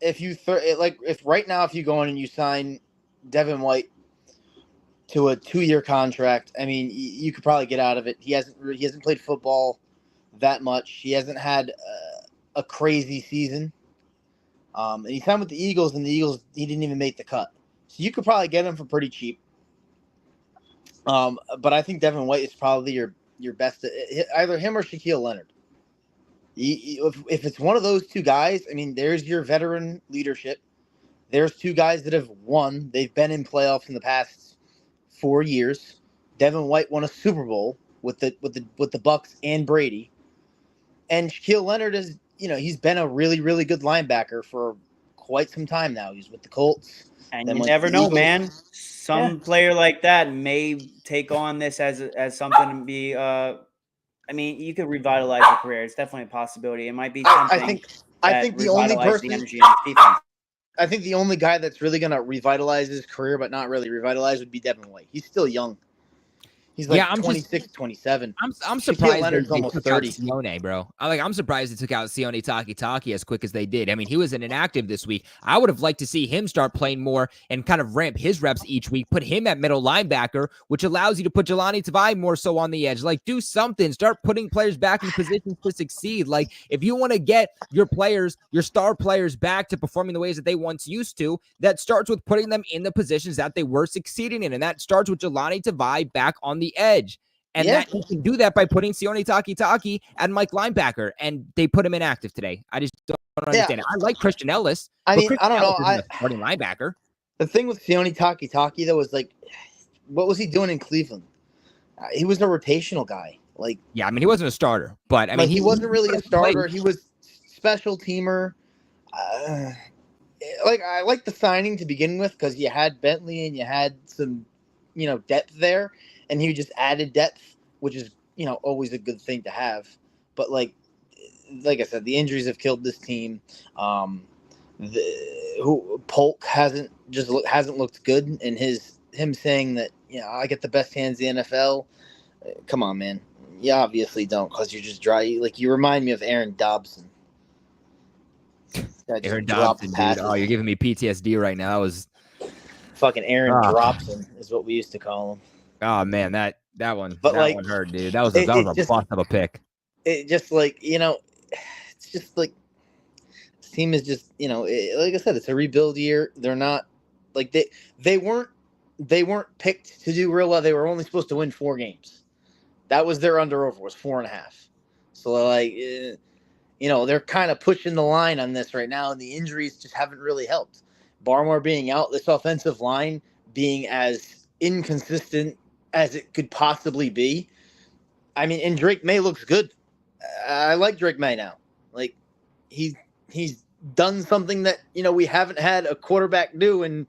if right now, if you go in and you sign Devin White to a 2-year contract, I mean, you could probably get out of it. He hasn't played football that much. He hasn't had a crazy season. And he signed with the Eagles, and the Eagles, he didn't even make the cut. So you could probably get him for pretty cheap. But I think Devin White is probably your best, either him or Shaquille Leonard. If it's one of those two guys, I mean, there's your veteran leadership. There's two guys that have won. They've been in playoffs in the past 4 years. Devin White won a Super Bowl with the Bucks and Brady. And Shaquille Leonard is, he's been a really, really good linebacker for quite some time now. He's with the Colts. And you never know, Eagles. Man. Some player like that may take on this as something to be. I mean, you could revitalize your career. It's definitely a possibility. It might be something. I think the only person. The energy on his defense. I think the only guy that's really going to revitalize his career, but not really revitalize, would be Devin White. He's still young. He's like 26, 27. I'm surprised Leonard's almost 30. Sione, bro. I'm surprised they took out Sione Takitaki as quick as they did. I mean, he was an inactive this week. I would have liked to see him start playing more and kind of ramp his reps each week. Put him at middle linebacker, which allows you to put Jelani Tavai more so on the edge. Like, do something. Start putting players back in positions to succeed. Like, if you want to get your players, your star players, back to performing the ways that they once used to, that starts with putting them in the positions that they were succeeding in, and that starts with Jelani Tavai back on the edge. And that you can do that by putting Sione Takitaki at Mike linebacker, and they put him inactive today. I just don't understand it. I like Christian Ellis. I mean, I don't know. Starting linebacker. The thing with Sione Takitaki, though, was like, what was he doing in Cleveland? He was a rotational guy. Like, yeah, I mean, he wasn't a starter, but I mean, he wasn't really a starter. He was special teamer. I like the signing to begin with because you had Bentley and you had some, depth there. And he just added depth, which is, always a good thing to have. But like I said, the injuries have killed this team. Polk hasn't looked good, and him saying that I get the best hands in the NFL. Come on, man. You obviously don't, because you're just dry. Like, you remind me of Aaron Dobson. Aaron Dobson, dude. Oh, you're giving me PTSD right now. That was fucking Aaron Dropson is what we used to call him. Oh man, that one, but that one hurt, dude. That was a bust of a pick. It just it's just like this team is just like I said, it's a rebuild year. They're not like they weren't picked to do real well. They were only supposed to win 4 games. That was their over was 4.5. So like they're kind of pushing the line on this right now, and the injuries just haven't really helped. Barmore being out, this offensive line being as inconsistent as it could possibly be. I mean, and Drake Maye looks good. I like Drake Maye now. Like, he's done something that, we haven't had a quarterback do in,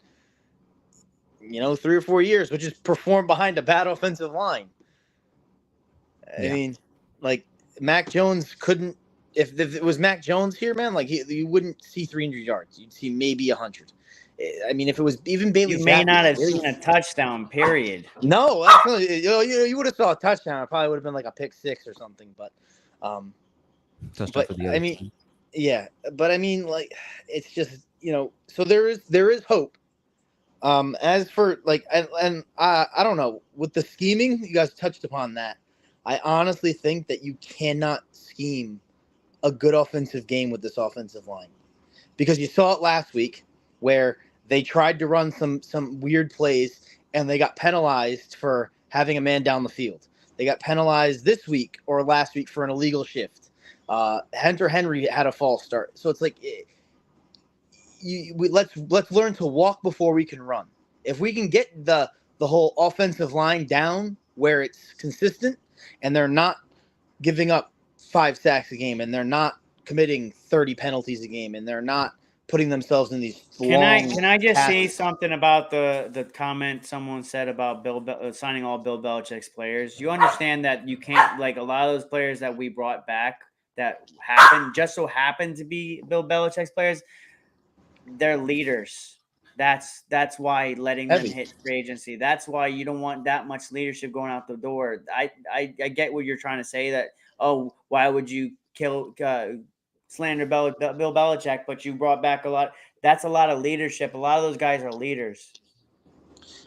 3 or 4 years, which is perform behind a bad offensive line. I mean, like, Mac Jones couldn't. If it was Mac Jones here, man, like you wouldn't see 300 yards. You'd see maybe 100. I mean, if it was even Bailey, you may not have seen a touchdown. Period. No, absolutely. You would have saw a touchdown. It probably would have been like a pick six or something. But, I mean, yeah. But I mean, like, it's just So there is hope. As for like, and I don't know, with the scheming, you guys touched upon that. I honestly think that you cannot scheme a good offensive game with this offensive line, because you saw it last week where they tried to run some weird plays and they got penalized for having a man down the field. They got penalized this week or last week for an illegal shift. Hunter Henry had a false start. So it's like, let's learn to walk before we can run. If we can get the whole offensive line down where it's consistent and they're not giving up 5 sacks a game and they're not committing 30 penalties a game and they're not putting themselves in these Can I just say something about the comment someone said about signing all Bill Belichick's players? You understand that you can't, like, a lot of those players that we brought back that just so happen to be Bill Belichick's players, they're leaders. That's why letting them hit free agency. That's why you don't want that much leadership going out the door. I get what you're trying to say, that, oh, why would you slander Bill Belichick, but you brought back a lot. That's a lot of leadership. A lot of those guys are leaders.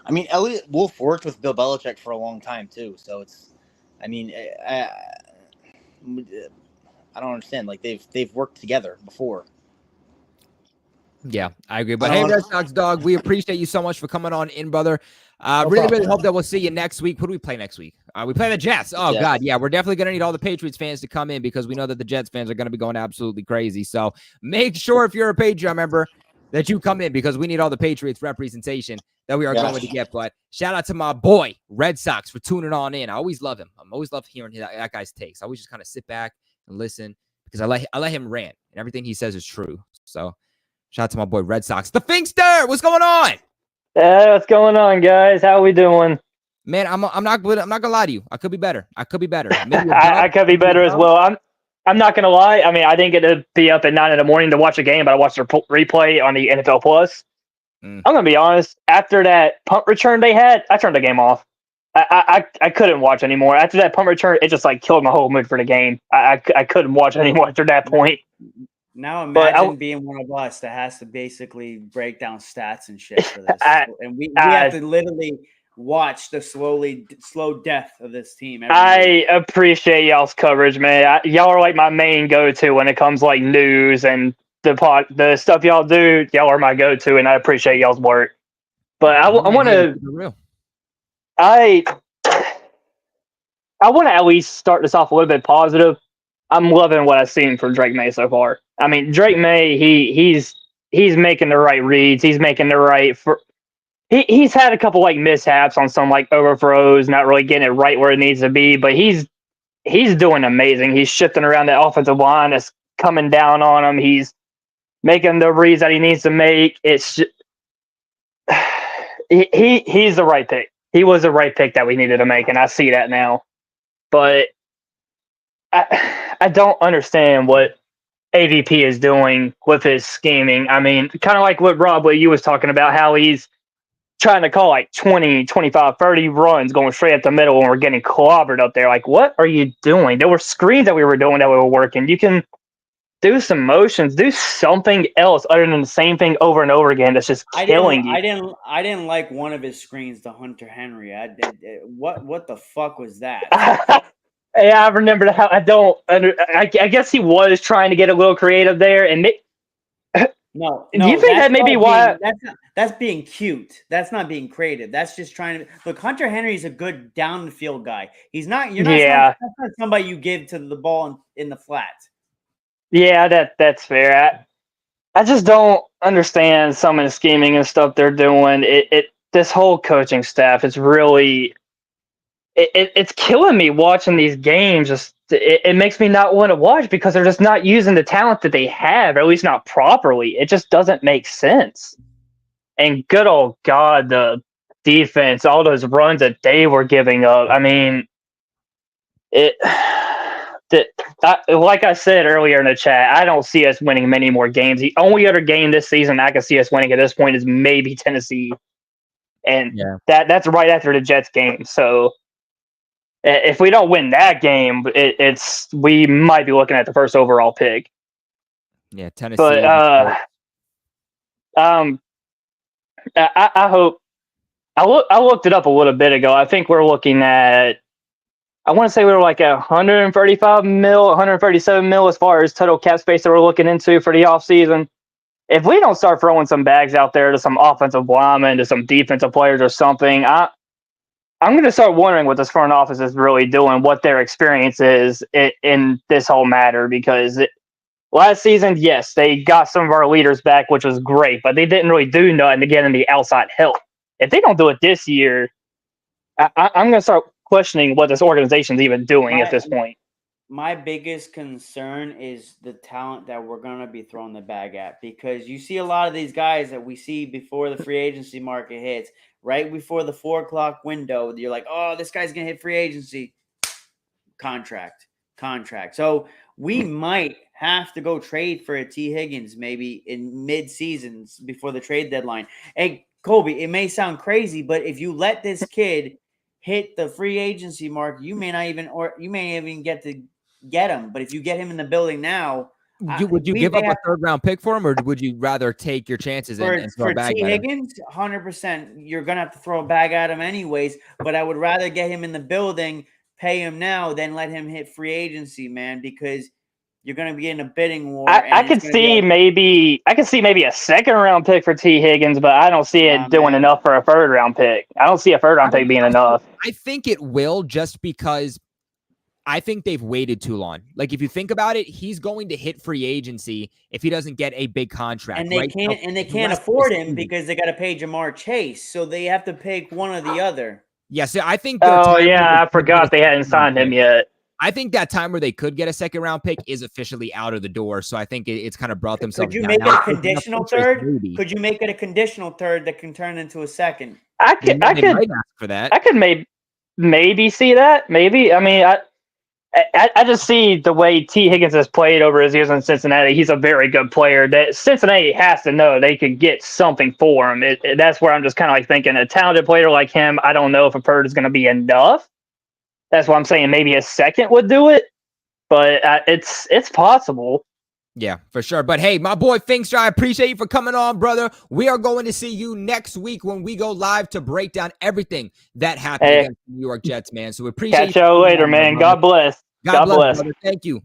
I mean, Elliot Wolf worked with Bill Belichick for a long time too. So it's, I mean, I don't understand. Like, they've worked together before. Yeah, I agree. But hey, Red Sox dog, we appreciate you so much for coming on in, brother. Really hope that we'll see you next week. Who do we play next week? We play the Jets. Oh, Jets. God, yeah. We're definitely going to need all the Patriots fans to come in because we know that the Jets fans are going to be going absolutely crazy. So make sure, if you're a Patreon member, that you come in, because we need all the Patriots representation that we are going to get. But shout out to my boy, Red Sox, for tuning on in. I always love him. I'm always love hearing that guy's takes. I always just kind of sit back and listen because I let him rant, and everything he says is true. So shout out to my boy Red Sox. The Finkster, what's going on? Hey, what's going on, guys? How we doing? Man, I'm not gonna lie to you. I could be better. I could be better as well. I'm not gonna lie. I mean, I didn't get to be up at 9 a.m. to watch a game, but I watched the replay on the NFL Plus. I'm gonna be honest. After that punt return they had, I turned the game off. I couldn't watch anymore. After that punt return, it just like killed my whole mood for the game. I couldn't watch anymore after that point. Now imagine being one of us that has to basically break down stats and shit for this. And we have to literally watch the slow death of this team. I appreciate y'all's coverage, man. Y'all are like my main go-to when it comes like news and the stuff y'all do. Y'all are my go-to, and I appreciate y'all's work. But I want to at least start this off a little bit positive. I'm loving what I've seen from Drake Maye so far. I mean, Drake Maye, he's making the right reads. He's making the right he's had a couple like mishaps on some like overthrows, not really getting it right where it needs to be, but he's doing amazing. He's shifting around the offensive line that's coming down on him. He's making the reads that he needs to make. It's just, he's the right pick. He was the right pick that we needed to make, and I see that now. But I don't understand what AVP is doing with his scheming. I mean, kind of like what Rob, what you was talking about, how he's trying to call like 20, 25, 30 runs going straight up the middle and we're getting clobbered up there. Like, what are you doing? There were screens that we were doing that we were working. You can do some motions, do something else other than the same thing over and over again. That's just killing you. I didn't like one of his screens to Hunter Henry. What the fuck was that? Yeah, I remember how I guess he was trying to get a little creative there, and no. Do you think that maybe why that's being cute? That's not being creative. That's just trying to look. Hunter Henry's a good down the field guy. He's not. That's not somebody you give to the ball in the flat. Yeah, that's fair. I just don't understand some of the scheming and stuff they're doing. This whole coaching staff is really. It's killing me watching these games. Just it makes me not want to watch because they're just not using the talent that they have, or at least not properly. It just doesn't make sense. And good old God, the defense, all those runs that they were giving up. I mean, like I said earlier in the chat, I don't see us winning many more games. The only other game this season I can see us winning at this point is maybe Tennessee, and that's right after the Jets game. So if we don't win that game, we might be looking at the first overall pick. Yeah, Tennessee. But I hope. I looked it up a little bit ago. I think we're looking at. I want to say we were like at 135 mil, 137 mil as far as total cap space that we're looking into for the offseason. If we don't start throwing some bags out there to some offensive linemen, to some defensive players or something, I'm going to start wondering what this front office is really doing, what their experience is in this whole matter. Because last season, yes, they got some of our leaders back, which was great, but they didn't really do nothing to get in the outside help. If they don't do it this year, I'm going to start questioning what this organization's even doing at this point. My biggest concern is the talent that we're going to be throwing the bag at, because you see a lot of these guys that we see before the free agency market hits, right before the 4 o'clock window. You're like, oh, this guy's going to hit free agency. Contract. So we might have to go trade for a T. Higgins maybe in mid-seasons before the trade deadline. Hey, Colby, it may sound crazy, but if you let this kid hit the free agency mark, you may even get to get him. But if you get him in the building now, would you give up a third-round pick for him, or would you rather take your chances and throw a bag T. at him? Higgins? 100%. You're gonna have to throw a bag at him anyways. But I would rather get him in the building, pay him now, than let him hit free agency, man, because you're going to be in a bidding war. I could see maybe a second-round pick for T. Higgins, but I don't see it doing enough for a third-round pick. I don't see a third-round pick being enough. I think it will, just because I think they've waited too long. Like, if you think about it, he's going to hit free agency if he doesn't get a big contract. And they can't afford him because they got to pay Jamar Chase, so they have to pick one or the other. Yes, I think. I forgot they hadn't signed him yet. I think that time where they could get a second-round pick is officially out of the door. So I think it's kind of brought themselves. Could you make it a conditional third? Could you make it a conditional third that can turn into a second? I could ask for that. I could maybe see that. Maybe. I mean, I just see the way T. Higgins has played over his years in Cincinnati. He's a very good player. That Cincinnati has to know they could get something for him. That's where I'm just kind of like thinking a talented player like him. I don't know if a third is going to be enough. That's why I'm saying maybe a second would do it, but it's possible. Yeah, for sure. But hey, my boy Finkster, I appreciate you for coming on, brother. We are going to see you next week when we go live to break down everything that happened against the New York Jets, man. So we appreciate Catch you later, man. God bless. God bless. Brother. Thank you.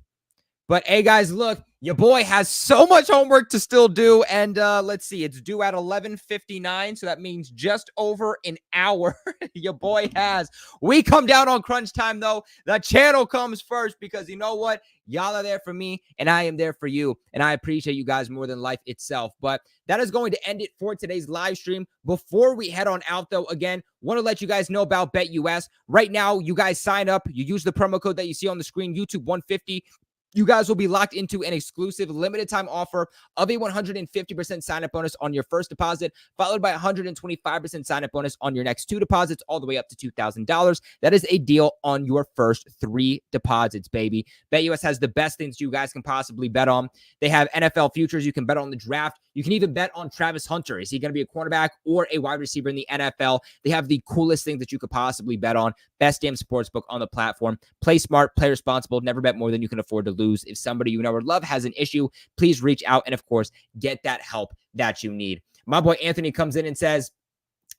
But hey, guys, look, your boy has so much homework to still do. And let's see, it's due at 11:59. So that means just over an hour your boy has. We come down on crunch time, though. The channel comes first because you know what? Y'all are there for me and I am there for you. And I appreciate you guys more than life itself. But that is going to end it for today's live stream. Before we head on out, though, again, want to let you guys know about BetUS. Right now, you guys sign up. You use the promo code that you see on the screen, YouTube150. You guys will be locked into an exclusive limited time offer of a 150% sign-up bonus on your first deposit, followed by 125% sign-up bonus on your next 2 deposits, all the way up to $2,000. That is a deal on your first 3 deposits, baby. BetUS has the best things you guys can possibly bet on. They have NFL futures. You can bet on the draft. You can even bet on Travis Hunter. Is he going to be a cornerback or a wide receiver in the NFL? They have the coolest things that you could possibly bet on. Best damn sportsbook on the platform. Play smart, play responsible. Never bet more than you can afford to lose. If somebody you know or love has an issue, please reach out and, of course, get that help that you need. My boy Anthony comes in and says,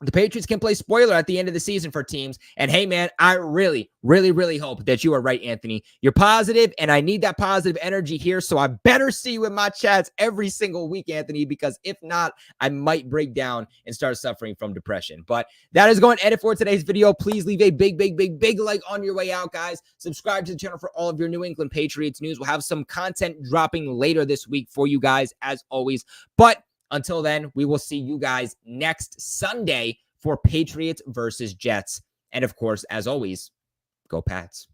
the Patriots can play spoiler at the end of the season for teams. And hey, man, I really, really, really hope that you are right, Anthony. You're positive, and I need that positive energy here. So I better see you in my chats every single week, Anthony, because if not, I might break down and start suffering from depression. But that is going to end it for today's video. Please leave a big like on your way out, guys. Subscribe to the channel for all of your New England Patriots news. We'll have some content dropping later this week for you guys, as always. But until then, we will see you guys next Sunday for Patriots versus Jets. And of course, as always, go Pats.